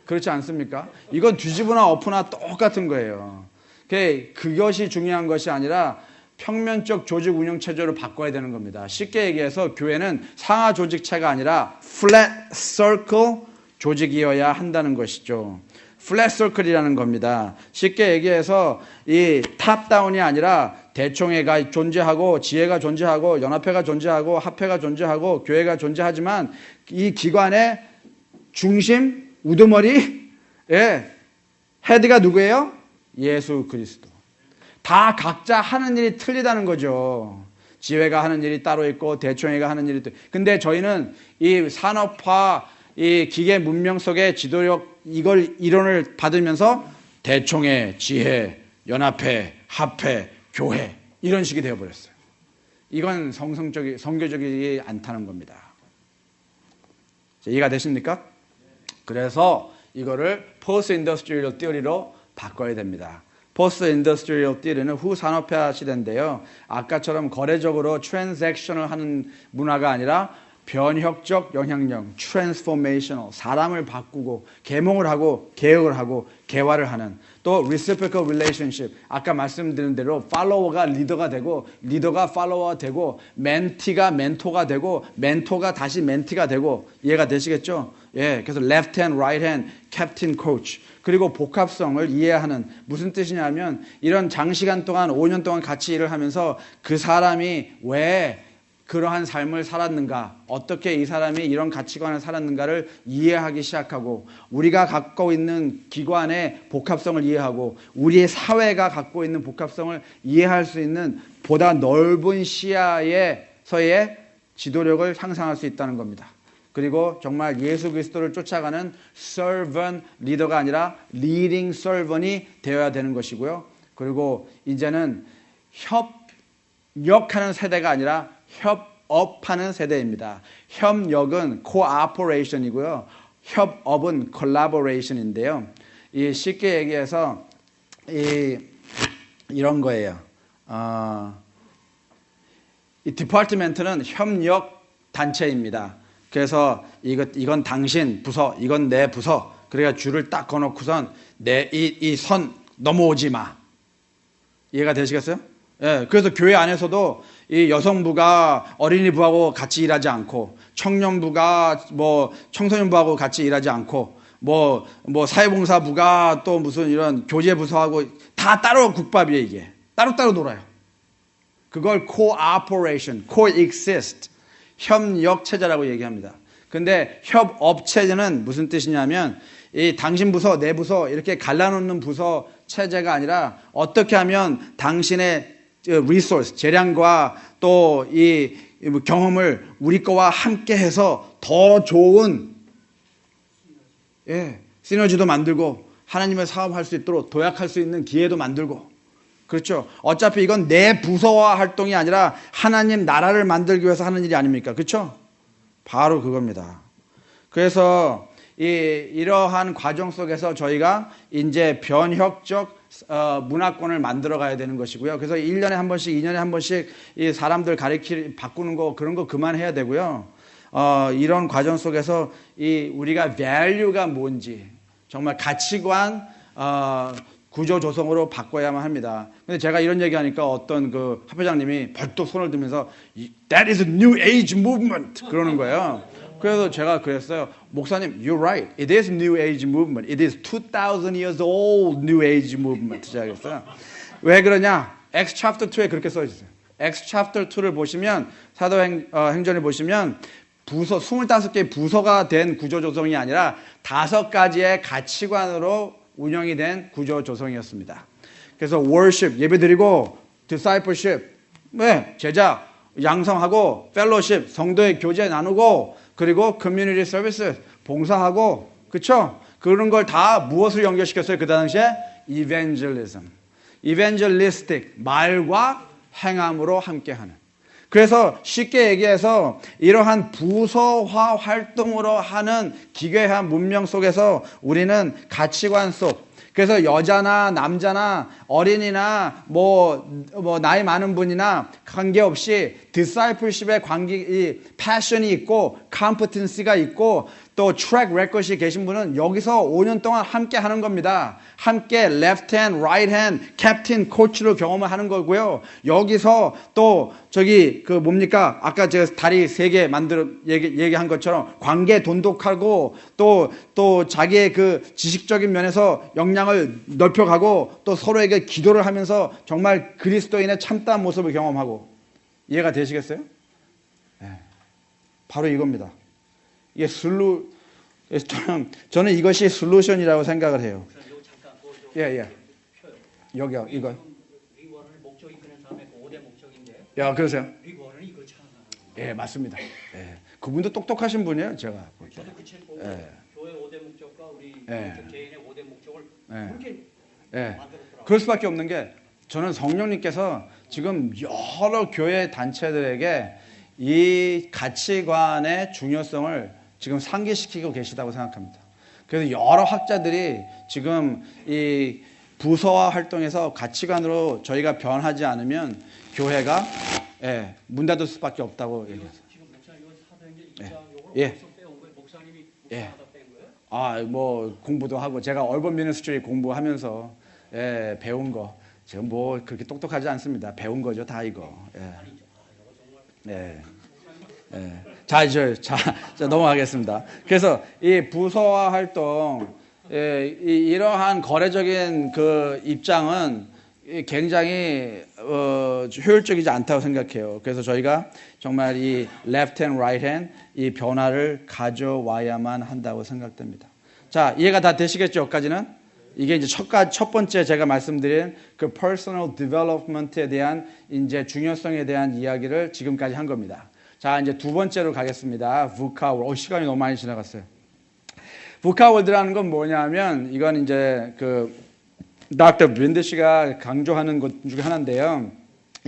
그렇지 않습니까? 이건 뒤집으나 엎으나 똑같은 거예요. 그것이 중요한 것이 아니라 평면적 조직 운영 체제로 바꿔야 되는 겁니다. 쉽게 얘기해서 교회는 상하 조직체가 아니라 flat circle 조직이어야 한다는 것이죠. 플랫 서클이라는 겁니다. 쉽게 얘기해서 이 탑다운이 아니라 대총회가 존재하고 지혜가 존재하고 연합회가 존재하고 합회가 존재하고 교회가 존재하지만 이 기관의 중심, 우두머리, 헤드가 누구예요? 예수 그리스도. 다 각자 하는 일이 틀리다는 거죠. 지회가 하는 일이 따로 있고 대총회가 하는 일이 따로 있고. 근데 저희는 이 산업화, 이 기계 문명 속의 지도력 이론을 받으면서 대총회, 지회, 연합회, 합회, 교회 이런 식이 되어버렸어요. 이건 성교적이지 않다는 겁니다. 이해가 되십니까? 그래서 이거를 포스트 인더스트리얼 티어리로 바꿔야 됩니다. 포스트 인더스트리얼 티어리는 후산업화 시대인데요. 아까처럼 거래적으로 트랜잭션을 하는 문화가 아니라 변혁적 영향력, transformational, 사람을 바꾸고 계몽을 하고 개혁을 하고 개화를 하는 또 reciprocal relationship, 아까 말씀드린 대로 팔로워가 리더가 되고 리더가 팔로워가 되고 멘티가 멘토가 되고 멘토가 다시 멘티가 되고 이해가 되시겠죠? 그래서 left hand, right hand, captain, coach 그리고 복합성을 이해하는 무슨 뜻이냐면 이런 장시간 동안 5년 동안 같이 일을 하면서 그 사람이 왜 그러한 삶을 살았는가, 어떻게 이 사람이 이런 가치관을 살았는가를 이해하기 시작하고 우리가 갖고 있는 기관의 복합성을 이해하고 우리의 사회가 갖고 있는 복합성을 이해할 수 있는 보다 넓은 시야에서의 지도력을 상상할 수 있다는 겁니다. 그리고 정말 예수 그리스도를 쫓아가는 servant 리더가 아니라 leading servant이 되어야 되는 것이고요. 그리고 이제는 협력하는 세대가 아니라 협업하는 세대입니다. 협력은 cooperation이고요. 협업은 collaboration인데요. 이 쉽게 얘기해서 이런 거예요. 이 디파트멘트는 협력 단체입니다. 그래서 이건 당신 부서, 이건 내 부서. 그래야 줄을 딱 거놓고선 이 선 넘어오지 마. 이해가 되시겠어요? 그래서 교회 안에서도 이 여성부가 어린이부하고 같이 일하지 않고 청년부가 뭐 청소년부하고 같이 일하지 않고 뭐 사회봉사부가 또 무슨 이런 교제부서하고 다 따로 국밥이에요. 이게 따로따로 놀아요. 그걸 cooperation, coexist 협력 체제라고 얘기합니다. 근데 협업 체제는 무슨 뜻이냐면 이 당신 부서, 내 부서 이렇게 갈라놓는 부서 체제가 아니라 어떻게 하면 당신의 리소스, 재량과 또 이 경험을 우리 거와 함께 해서 더 좋은 시너지도 만들고 하나님의 사업할 수 있도록 도약할 수 있는 기회도 만들고 그렇죠. 어차피 이건 내 부서와 활동이 아니라 하나님 나라를 만들기 위해서 하는 일이 아닙니까? 그렇죠? 바로 그겁니다. 그래서 이러한 과정 속에서 저희가 이제 변혁적 문화권을 만들어 가야 되는 것이고요. 그래서 1년에 한 번씩, 2년에 한 번씩 이 사람들 바꾸는 거 그런 거 그만해야 되고요. 이런 과정 속에서 우리가 value가 뭔지 정말 가치관 구조 조성으로 바꿔야만 합니다. 근데 제가 이런 얘기하니까 어떤 그 합회장님이 벌떡 손을 들면서 That is a new age movement 그러는 거예요. 그래서 제가 그랬어요. 목사님, you're right. It is new age movement. It is 2,000 years old new age movement. 제가 그랬어요. 왜 그러냐? Acts chapter 2에 그렇게 써 있어요. Acts chapter 2를 보시면 사도행전을 보시면 부서 25개의 부서가 된 구조 조성이 아니라 5가지의 가치관으로 운영이 된 구조 조성이었습니다. 그래서 worship 예배드리고 discipleship 제자 양성하고 fellowship 성도의 교제 나누고 그리고 community services 봉사하고 그렇죠? 그런 걸 다 무엇을 연결시켰어요? 그 당시에 evangelism, evangelistic 말과 행함으로 함께하는. 그래서 쉽게 얘기해서 이러한 부서화 활동으로 하는 기괴한 문명 속에서 우리는 가치관 속 그래서 여자나 남자나 어린이나 뭐 나이 많은 분이나 관계없이 discipleship의 이 패션이 있고 competency가 있고 또 트랙 레코드이 계신 분은 여기서 5년 동안 함께 하는 겁니다. 함께 left hand, right hand, captain, coach로 경험을 하는 거고요. 여기서 또 저기 그 뭡니까? 아까 제가 다리 3개 얘기한 것처럼 관계 돈독하고 또 자기의 그 지식적인 면에서 역량을 넓혀가고 또 서로에게 기도를 하면서 정말 그리스도인의 참다운 모습을 경험하고 이해가 되시겠어요? 네. 바로 이겁니다. 이게 저는 이것이 솔루션이라고 생각을 해요. 예. 여기요, 이거. 리원을 목적이 그런 다음에 5대 목적인데. 야, 그러세요? 리원은 이거 찾아. 예, 맞습니다. 예. 그분도 똑똑하신 분이에요, 제가 볼 때. 저도 그 책 보고 예. 교회 5대 목적과 우리 예. 개인의 5대 목적을 예. 그렇게 예. 만들었더라고요. 그럴 수밖에 없는 게 저는 성령님께서 지금 여러 교회 단체들에게 이 가치관의 중요성을 지금 상기시키고 계시다고 생각합니다. 그래서 여러 학자들이 지금 이 부서화 활동에서 가치관으로 저희가 변하지 않으면 교회가 문 닫을 수밖에 없다고 얘기해요. 지금 목사님 이거 사도행전 2장 예. 어디서 빼온 거예요? 목사님이 예. 하다 뺀 거예요? 뭐 공부도 하고 제가 얼번 미니스트리 공부하면서 배운 거 지금 뭐 그렇게 똑똑하지 않습니다. 배운 거죠, 다 이거. 자, 이제 넘어가겠습니다. 그래서 이 부서화 활동 이러한 거래적인 그 입장은 굉장히 효율적이지 않다고 생각해요. 그래서 저희가 정말 이 left hand, right hand 이 변화를 가져와야만 한다고 생각됩니다. 자, 이해가 다 되시겠죠? 여기까지는? 이게 이제 첫 번째 제가 말씀드린 그 personal development에 대한 이제 중요성에 대한 이야기를 지금까지 한 겁니다. 자, 이제 두 번째로 가겠습니다. VUCA. 시간이 너무 많이 지나갔어요. VUCA 월드라는 건 뭐냐면 이건 이제 그 Dr. 빈드 씨가 강조하는 것 중에 하나인데요.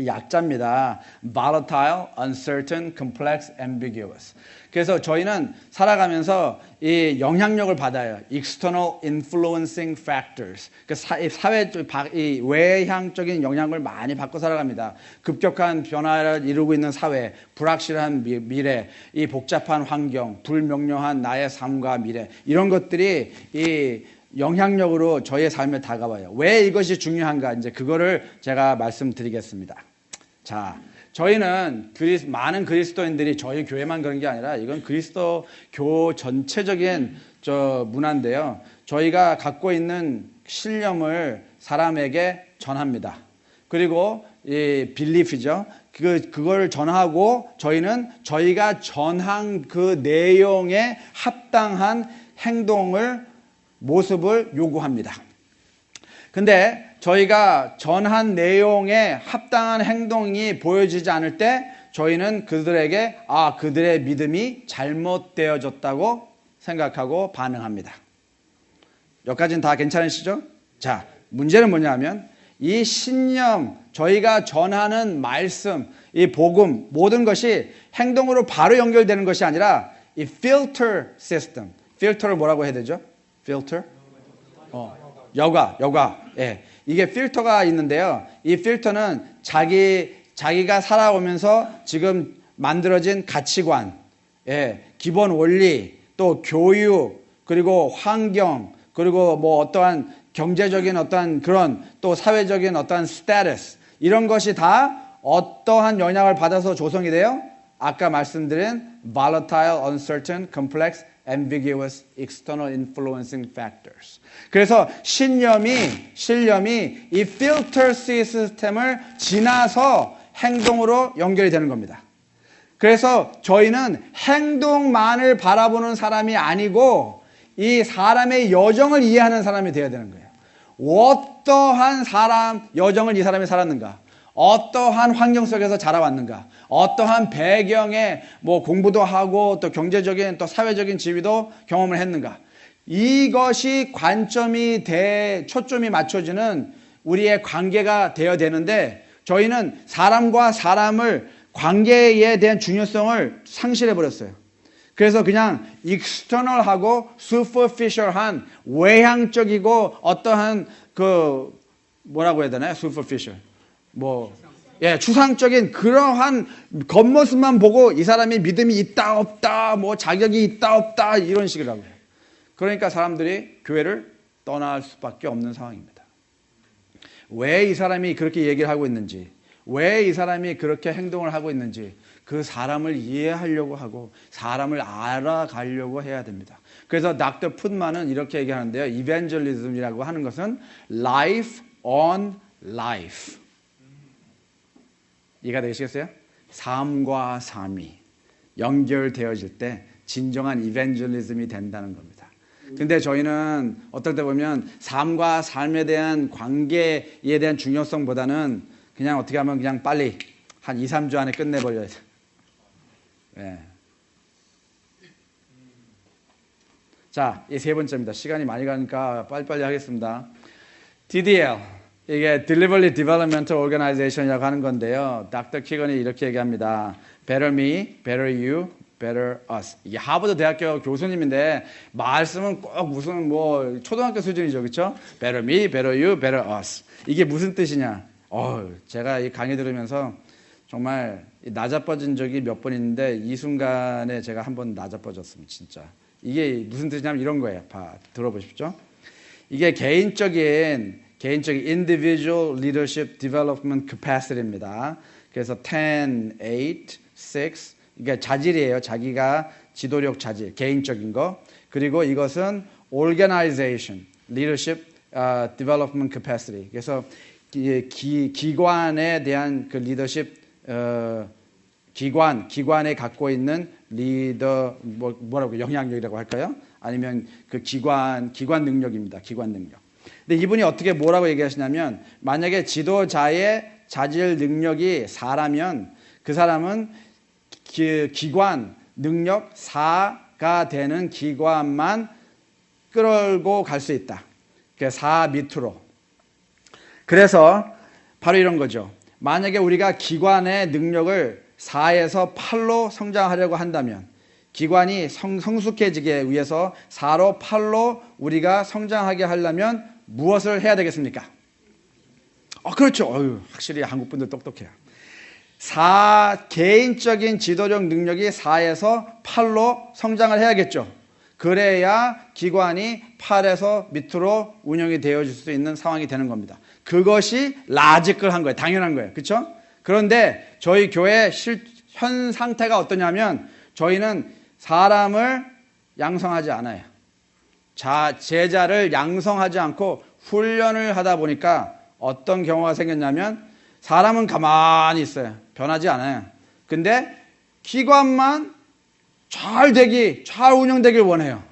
약자입니다. Volatile, uncertain, complex, ambiguous. 그래서 저희는 살아가면서 이 영향력을 받아요. External influencing factors. 그 사회 이 외향적인 영향을 많이 받고 살아갑니다. 급격한 변화를 이루고 있는 사회, 불확실한 미래, 이 복잡한 환경, 불명료한 나의 삶과 미래 이런 것들이 이 영향력으로 저희의 삶에 다가와요. 왜 이것이 중요한가? 이제 그거를 제가 말씀드리겠습니다. 자, 저희는 많은 그리스도인들이 저희 교회만 그런 게 아니라 이건 그리스도교 전체적인 문화인데요. 저희가 갖고 있는 신념을 사람에게 전합니다. 그리고 이 빌리프죠. 그걸 전하고 저희는 저희가 전한 그 내용에 합당한 행동을 모습을 요구합니다. 근데 저희가 전한 내용에 합당한 행동이 보여지지 않을 때 저희는 그들에게 그들의 믿음이 잘못되어졌다고 생각하고 반응합니다. 여기까지는 다 괜찮으시죠? 자, 문제는 뭐냐면 이 신념, 저희가 전하는 말씀, 이 복음 모든 것이 행동으로 바로 연결되는 것이 아니라 이 필터 시스템, 필터를 뭐라고 해야 되죠? 필터? 여과. 예. 이게 필터가 있는데요. 이 필터는 자기가 살아오면서 지금 만들어진 가치관, 예, 기본 원리, 또 교육, 그리고 환경, 그리고 뭐 어떠한 경제적인 어떠한 그런 또 사회적인 어떠한 스테이터스 이런 것이 다 어떠한 영향을 받아서 조성이 돼요? 아까 말씀드린 volatile, uncertain, complex, ambiguous, external influencing factors. 그래서 신념이 이 필터 시스템을 지나서 행동으로 연결이 되는 겁니다. 그래서 저희는 행동만을 바라보는 사람이 아니고 이 사람의 여정을 이해하는 사람이 되어야 되는 거예요. 어떠한 여정을 이 사람이 살았는가? 어떠한 환경 속에서 자라왔는가? 어떠한 배경에 뭐 공부도 하고 또 경제적인 또 사회적인 지위도 경험을 했는가? 이것이 초점이 맞춰지는 우리의 관계가 되어야 되는데 저희는 사람과 사람을 관계에 대한 중요성을 상실해 버렸어요. 그래서 그냥 external하고 superficial한 외향적이고 어떠한 뭐라고 해야 되나요? superficial. 추상적인 그러한 겉모습만 보고 이 사람이 믿음이 있다 없다, 뭐 자격이 있다 없다 이런 식이라고요. 그러니까 사람들이 교회를 떠날 수밖에 없는 상황입니다. 왜 이 사람이 그렇게 얘기를 하고 있는지, 왜 이 사람이 그렇게 행동을 하고 있는지 그 사람을 이해하려고 하고 사람을 알아가려고 해야 됩니다. 그래서 닥터 푸드만은 이렇게 얘기하는데요. 이벤젤리즘이라고 하는 것은 life on life. 이해가 되시겠어요? 삶과 삶이 연결되어질 때 진정한 이벤젤리즘이 된다는 겁니다. 근데 저희는 어떨 때 보면 삶과 삶에 대한 관계에 대한 중요성보다는 그냥 어떻게 하면 그냥 빨리 한 2, 3주 안에 끝내버려야 돼. 네. 자, 이 세 번째입니다. 시간이 많이 가니까 빨리빨리 하겠습니다. DDL, 이게 Deliberately Developmental Organization이라고 하는 건데요. 닥터 키건이 이렇게 얘기합니다. Better me, better you, better us. 이게 하버드 대학교 교수님인데 말씀은 꼭 무슨 뭐 초등학교 수준이죠, 그렇죠? Better me, better you, better us. 이게 무슨 뜻이냐? 제가 이 강의 들으면서 정말 낮아빠진 적이 몇 번 있는데 이 순간에 제가 한번 낮아빠졌습니다, 진짜. 이게 무슨 뜻이냐면 이런 거예요. 들어보십시오. 이게 개인적인 individual leadership development capacity입니다. 그래서 10, 8, 6 이게 자질이에요. 자기가 지도력 자질, 개인적인 거. 그리고 이것은 organization, leadership development capacity. 그래서 기관에 대한 그 리더십 기관에 갖고 있는 리더 뭐라고 영향력이라고 할까요? 아니면 그 기관 능력입니다. 기관 능력. 근데 이분이 어떻게 뭐라고 얘기하시냐면 만약에 지도자의 자질 능력이 4라면 그 사람은 기관 능력 4가 되는 기관만 끌고 갈 수 있다. 4 밑으로. 그래서 바로 이런 거죠. 만약에 우리가 기관의 능력을 4에서 8로 성장하려고 한다면 기관이 성숙해지기 위해서 4로 8로 우리가 성장하게 하려면 무엇을 해야 되겠습니까? 그렇죠. 확실히 한국 분들 똑똑해요. 개인적인 지도력 능력이 4에서 8로 성장을 해야겠죠. 그래야 기관이 8에서 밑으로 운영이 되어질 수 있는 상황이 되는 겁니다. 그것이 라지컬한 거예요. 당연한 거예요. 그렇죠? 그런데 저희 교회 현 상태가 어떠냐면 저희는 사람을 양성하지 않아요. 제자를 양성하지 않고 훈련을 하다 보니까 어떤 경우가 생겼냐면 사람은 가만히 있어요. 변하지 않아요. 근데 기관만 잘 운영되길 원해요.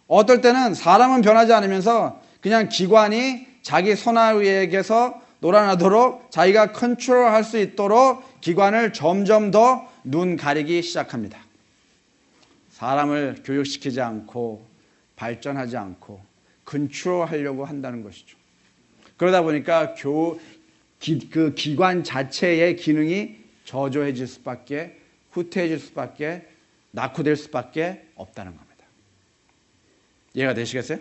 어떨 때는 사람은 변하지 않으면서 그냥 기관이 자기 손아귀에게서 놀아나도록 자기가 컨트롤할 수 있도록 기관을 점점 더 눈 가리기 시작합니다. 사람을 교육시키지 않고 발전하지 않고 컨트롤하려고 한다는 것이죠. 그러다 보니까 그 기관 자체의 기능이 저조해질 수밖에, 후퇴해질 수밖에, 낙후될 수밖에 없다는 겁니다. 이해가 되시겠어요?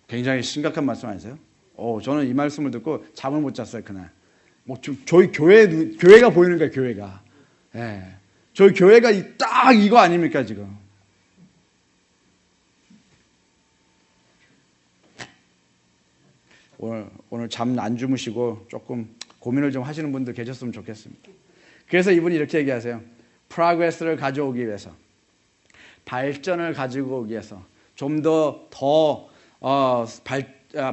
굉장히 심각한 말씀 아니세요? 저는 이 말씀을 듣고 잠을 못 잤어요, 그날. 저희 교회가 보이는 거예요, 교회가. 예. 저희 교회가 딱 이거 아닙니까, 지금? 오늘 잠 안 주무시고 조금 고민을 좀 하시는 분들 계셨으면 좋겠습니다. 그래서 이분이 이렇게 얘기하세요. 프로그레스를 가져오기 위해서, 발전을 가지고 오기 위해서, 좀 더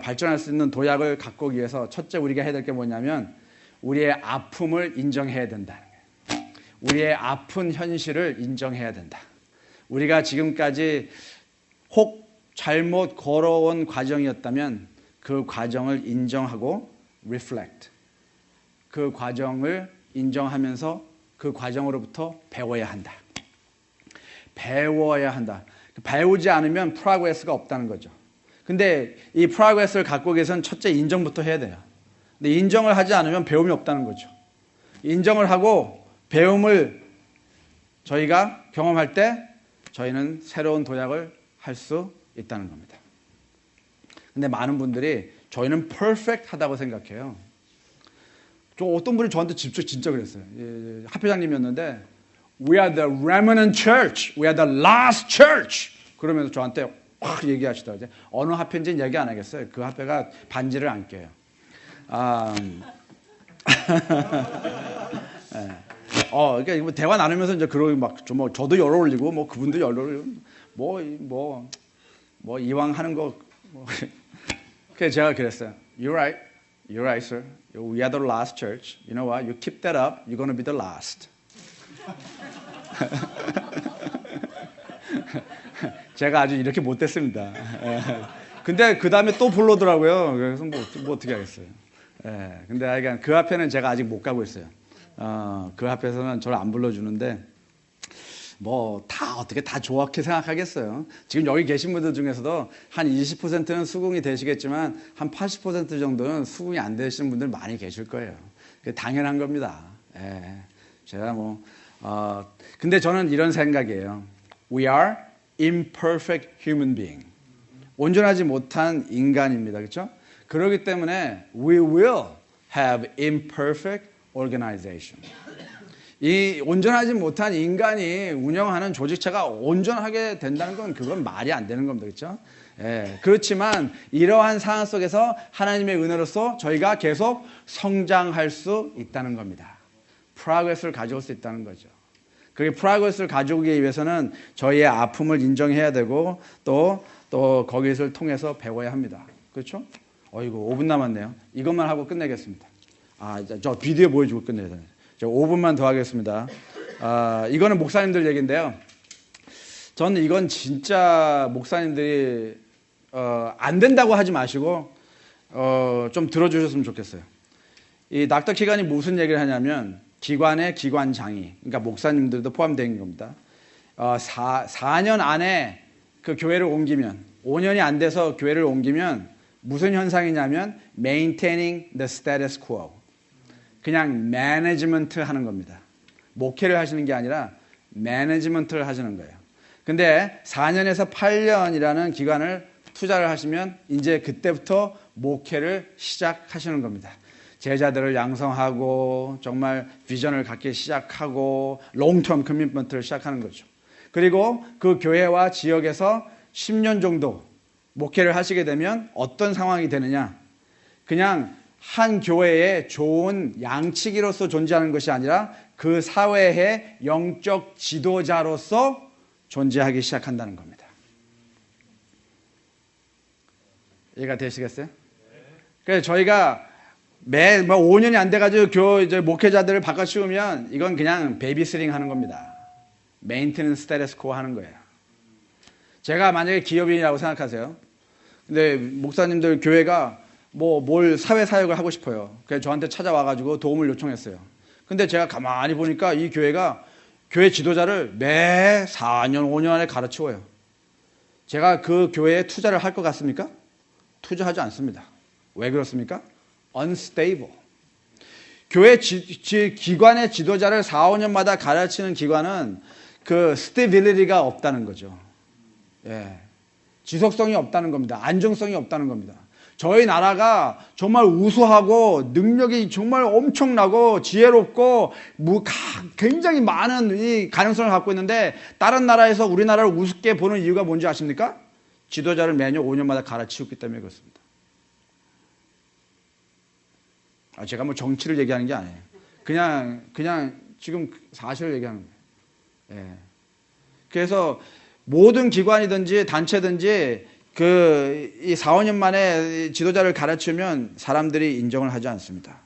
발전할 수 있는 도약을 갖고 오기 위해서 첫째 우리가 해야 될 게 뭐냐면 우리의 아픔을 인정해야 된다. 우리의 아픈 현실을 인정해야 된다. 우리가 지금까지 혹 잘못 걸어온 과정이었다면 그 과정을 인정하고 reflect. 그 과정을 인정하면서 그 과정으로부터 배워야 한다. 배워야 한다. 배우지 않으면 프로그레스가 없다는 거죠. 근데 이 프로그레스를 갖고 오기 위해서는 첫째 인정부터 해야 돼요. 근데 인정을 하지 않으면 배움이 없다는 거죠. 인정을 하고 배움을 저희가 경험할 때 저희는 새로운 도약을 할 수 있다는 겁니다. 근데 많은 분들이 저희는 퍼펙트하다고 생각해요. 어떤 분이 저한테 진짜 그랬어요. 학회장님이었는데 We are the remnant church. We are the last church. 그러면서 저한테 확 얘기하시더라고요. 어느 학회인지는 얘기 안 하겠어요. 그 학회가 반지를 안 껴요. 네. 그러니까 뭐 대화 나누면서 이제 그러고 막 저도 열 올리고 뭐 그분도 열 올리고 뭐 이왕 하는 거 그래서 제가 그랬어요. You're right, sir. We are the last church. You know what? You keep that up, you're going to be the last. 제가 아주 이렇게 못됐습니다. 근데 그 다음에 또 불러더라고요. 그래서 뭐 어떻게 하겠어요. 근데 하여간 그 앞에는 제가 아직 못 가고 있어요. 그 앞에서는 저를 안 불러주는데 어떻게 다 좋게 생각하겠어요. 지금 여기 계신 분들 중에서도 한 20%는 수긍이 되시겠지만 한 80% 정도는 수긍이 안 되시는 분들 많이 계실 거예요. 그게 당연한 겁니다. 제가 근데 저는 이런 생각이에요. We are imperfect human being. 온전하지 못한 인간입니다. 그렇죠? 그렇기 때문에 we will have imperfect organization. 이 온전하지 못한 인간이 운영하는 조직체가 온전하게 된다는 건 그건 말이 안 되는 겁니다. 그렇죠? 그렇지만 이러한 상황 속에서 하나님의 은혜로서 저희가 계속 성장할 수 있다는 겁니다. 프로그레스를 가져올 수 있다는 거죠. 그 프로그레스를 가져오기 위해서는 저희의 아픔을 인정해야 되고 또 거기를 통해서 배워야 합니다. 그렇죠? 이거 5분 남았네요. 이것만 하고 끝내겠습니다. 저 비디오 보여주고 끝내야 돼요. 저 5분만 더 하겠습니다. 이거는 목사님들 얘기인데요. 저는 이건 진짜 목사님들이 안 된다고 하지 마시고 좀 들어주셨으면 좋겠어요. 이 닥터 키간이 무슨 얘기를 하냐면 기관의 기관장이, 그러니까 목사님들도 포함된 겁니다. 4년 안에 그 교회를 옮기면, 5년이 안 돼서 교회를 옮기면 무슨 현상이냐면 maintaining the status quo. 그냥 매니지먼트 하는 겁니다. 목회를 하시는 게 아니라 매니지먼트를 하시는 거예요. 근데 4년에서 8년이라는 기간을 투자를 하시면 이제 그때부터 목회를 시작하시는 겁니다. 제자들을 양성하고 정말 비전을 갖기 시작하고 롱텀 커미트먼트를 시작하는 거죠. 그리고 그 교회와 지역에서 10년 정도 목회를 하시게 되면 어떤 상황이 되느냐? 그냥 한 교회의 좋은 양치기로서 존재하는 것이 아니라 그 사회의 영적 지도자로서 존재하기 시작한다는 겁니다. 이해가 되시겠어요? 그래서 저희가 5년이 안 돼가지고 이제 목회자들을 바꿔 씌우면 이건 그냥 베이비시팅 하는 겁니다. 메인테넌스 스테이터스 코 하는 거예요. 제가 만약에 기업인이라고 생각하세요. 근데 목사님들 교회가 뭘 사회 사역을 하고 싶어요. 그래서 저한테 찾아와가지고 도움을 요청했어요. 근데 제가 가만히 보니까 이 교회가 교회 지도자를 매 4년, 5년 안에 가르치워요. 제가 그 교회에 투자를 할 것 같습니까? 투자하지 않습니다. 왜 그렇습니까? unstable. 교회 기관의 지도자를 4, 5년마다 가르치는 기관은 그 스테빌리티가 없다는 거죠. 지속성이 없다는 겁니다. 안정성이 없다는 겁니다. 저희 나라가 정말 우수하고 능력이 정말 엄청나고 지혜롭고 굉장히 많은 이 가능성을 갖고 있는데 다른 나라에서 우리나라를 우습게 보는 이유가 뭔지 아십니까? 지도자를 매년 5년마다 갈아치웠기 때문에 그렇습니다. 제가 뭐 정치를 얘기하는 게 아니에요. 그냥 지금 사실을 얘기하는 거예요. 예. 그래서 모든 기관이든지 단체든지 이 4, 5년 만에 지도자를 갈아치우면 사람들이 인정을 하지 않습니다.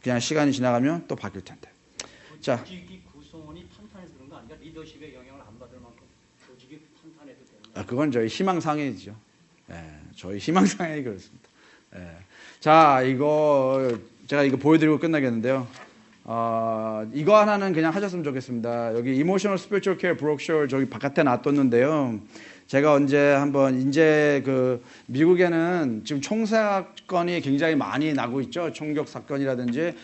그냥 시간이 지나가면 또 바뀔 텐데. 자, 조직이 구성원이 탄탄해서 그런 거 아니야? 리더십의 영향을 안 받을 만큼 조직이 탄탄해도 되는 거야. 그건 저희 희망상회이죠. 예, 저희 희망상회 그렇습니다. 예. 자, 제가 이거 보여드리고 끝나겠는데요. 이거 하나는 그냥 하셨으면 좋겠습니다. 여기 Emotional Spiritual Care Brochure 저기 바깥에 놔뒀는데요. 제가 언제 한번 이제 미국에는 지금 총사건이 굉장히 많이 나고 있죠. 총격 사건이라든지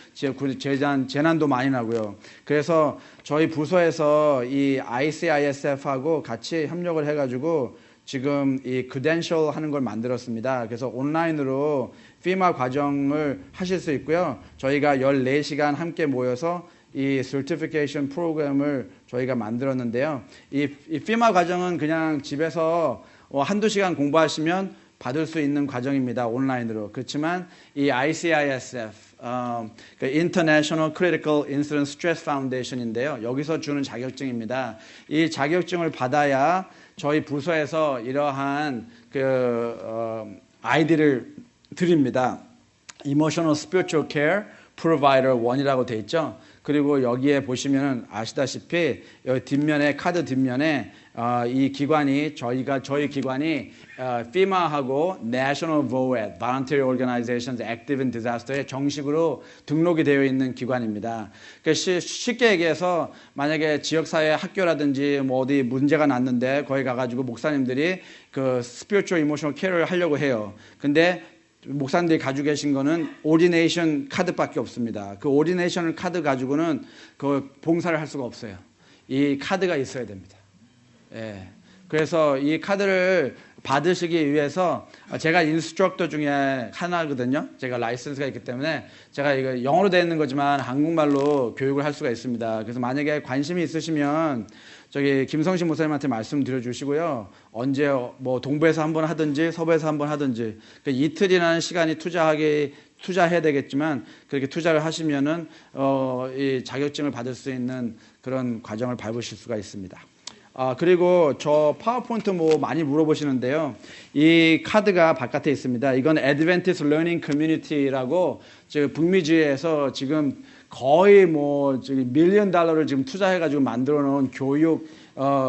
재난도 많이 나고요. 그래서 저희 부서에서 이 ICISF하고 같이 협력을 해가지고 지금 이 credential 하는 걸 만들었습니다. 그래서 온라인으로 FEMA 과정을 하실 수 있고요. 저희가 14시간 함께 모여서 이 certification 프로그램을 저희가 만들었는데요. 이 FEMA 과정은 그냥 집에서 한두 시간 공부하시면 받을 수 있는 과정입니다. 온라인으로. 그렇지만 이 ICISF, International Critical Incident Stress Foundation인데요. 여기서 주는 자격증입니다. 이 자격증을 받아야 저희 부서에서 이러한 아이디를 드립니다. Emotional Spiritual Care Provider 1이라고 돼 있죠. 그리고 여기에 보시면 아시다시피 여기 뒷면에 카드 뒷면에 이 기관이 저희 기관이 FEMA하고 National VOAD (Voluntary Organizations Active in Disaster에 정식으로 등록이 되어 있는 기관입니다. 그러니까 쉽게 얘기해서 만약에 지역사회 학교라든지 뭐 어디 문제가 났는데 거기 가가지고 목사님들이 Spiritual Emotional Care를 하려고 해요. 근데 목사님들이 가지고 계신 거는 오디네이션 카드밖에 없습니다. 그 오디네이션 카드 가지고는 봉사를 할 수가 없어요. 이 카드가 있어야 됩니다. 예. 그래서 이 카드를 받으시기 위해서 제가 인스트럭터 중에 하나거든요. 제가 라이선스가 있기 때문에 제가 이거 영어로 되어 있는 거지만 한국말로 교육을 할 수가 있습니다. 그래서 만약에 관심이 있으시면 저기 김성신 목사님한테 말씀드려 주시고요. 언제 뭐 동부에서 한번 하든지 서부에서 한번 하든지 이틀이라는 시간이 투자해야 되겠지만 그렇게 투자를 하시면은 이 자격증을 받을 수 있는 그런 과정을 밟으실 수가 있습니다. 그리고 저 파워포인트 뭐 많이 물어보시는데요. 이 카드가 바깥에 있습니다. 이건 Adventist Learning Community라고 북미주에서 지금 거의 뭐 $1,000,000를 지금 투자해가지고 만들어 놓은 교육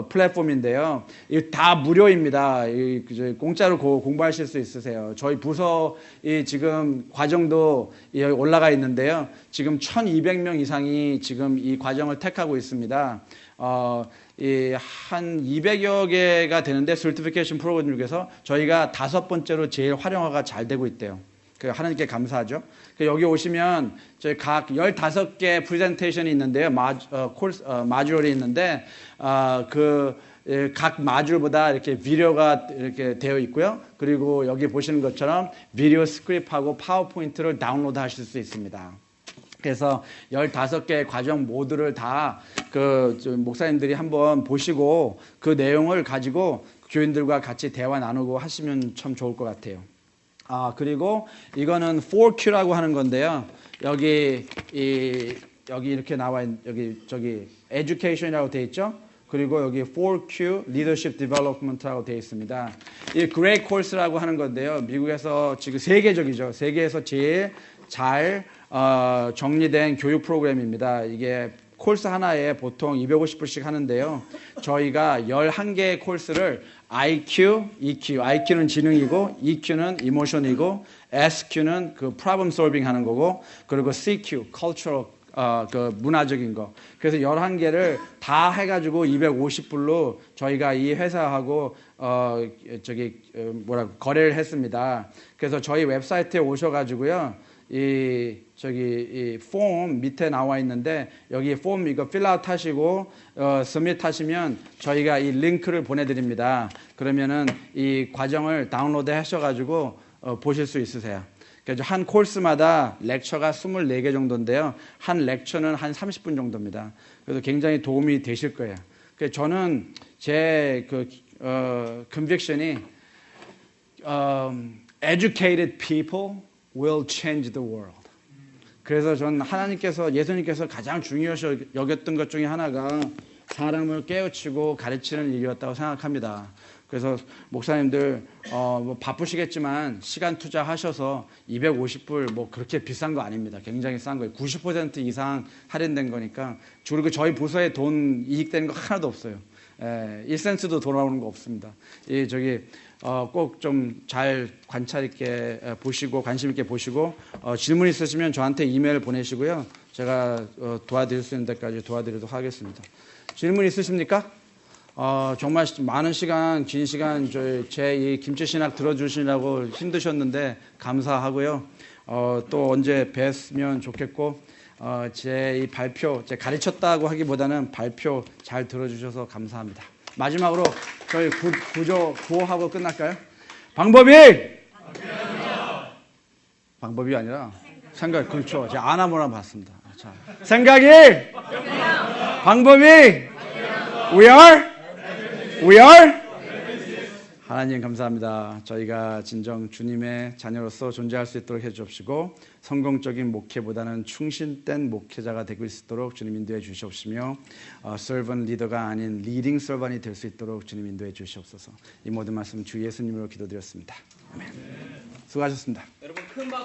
플랫폼인데요. 이 다 무료입니다. 공짜로 공부하실 수 있으세요. 저희 부서 지금 과정도 올라가 있는데요. 지금 1,200명 이상이 지금 이 과정을 택하고 있습니다. 한 200여 개가 되는데 설티피케이션 프로그램 중에서 저희가 5번째로 제일 활용화가 잘 되고 있대요. 하나님께 감사하죠. 여기 오시면 저희 각 15개 프레젠테이션이 있는데요. 마주얼이 있는데 각 마주얼보다 이렇게 비디오가 이렇게 되어 있고요. 그리고 여기 보시는 것처럼 비디오 스크립트하고 파워포인트를 다운로드 하실 수 있습니다. 그래서 15개의 과정 모두를 다 목사님들이 한번 보시고 그 내용을 가지고 교인들과 같이 대화 나누고 하시면 참 좋을 것 같아요. 그리고 이거는 4Q라고 하는 건데요. 여기 이렇게 나와 있는 저기 education이라고 되어 있죠. 그리고 여기 4Q leadership development라고 되어 있습니다. 이 그레이 코스라고 하는 건데요. 미국에서 지금 세계적이죠. 세계에서 제일 잘 정리된 교육 프로그램입니다. 이게 코스 하나에 보통 250불씩 하는데요. 저희가 11개의 코스를 IQ, EQ, IQ는 지능이고 EQ는 이모션이고 SQ는 problem solving 하는 거고 그리고 CQ, cultural 문화적인 거. 그래서 11개를 다 해가지고 250불로 저희가 이 회사하고 거래를 했습니다. 그래서 저희 웹사이트에 오셔가지고요. 이 폼 밑에 나와 있는데 여기 폼 이거 필아웃 하시고 서밋 하시면 저희가 이 링크를 보내드립니다. 그러면은 이 과정을 다운로드 하셔가지고 보실 수 있으세요. 그래서 한 코스마다 렉처가 24개 정도인데요. 한 렉처는 한 30분 정도입니다. 그래서 굉장히 도움이 되실 거예요. 그래서 저는 제 conviction이 educated people will change the world. 그래서 저는 하나님께서 예수님께서 가장 중요시 여겼던 것 중에 하나가 사람을 깨우치고 가르치는 일이었다고 생각합니다. 그래서 목사님들 뭐 바쁘시겠지만 시간 투자하셔서 250불 뭐 그렇게 비싼 거 아닙니다. 굉장히 싼 거예요. 90% 이상 할인된 거니까. 그리고 저희 부서에 돈 이익되는 거 하나도 없어요. 1센트도 돌아오는 거 없습니다. 꼭 좀 잘 관찰 있게 보시고 관심 있게 보시고 질문 있으시면 저한테 이메일 보내시고요. 제가 도와드릴 수 있는 데까지 도와드리도록 하겠습니다. 질문 있으십니까? 정말 많은 시간, 긴 시간 제 이 김치신학 들어주시라고 힘드셨는데 감사하고요. 또 언제 뵀으면 좋겠고 제 이 발표, 제 가르쳤다고 하기보다는 발표 잘 들어주셔서 감사합니다. 마지막으로 저희 구호하고 끝날까요? 방법이 아니라 생각, 그렇죠. 제가 아나모나 봤습니다. 자, 생각이, 방법이, we are. 하나님 감사합니다. 저희가 진정 주님의 자녀로서 존재할 수 있도록 해주옵시고 성공적인 목회보다는 충실된 목회자가 되고 있도록 주님 인도해 주시옵시며 servant 리더가 아닌 leading servant이 될 수 있도록 주님 인도해 주시옵소서. 이 모든 말씀 주 예수님으로 기도드렸습니다. 아멘. 수고하셨습니다. 여러분 큰 박수.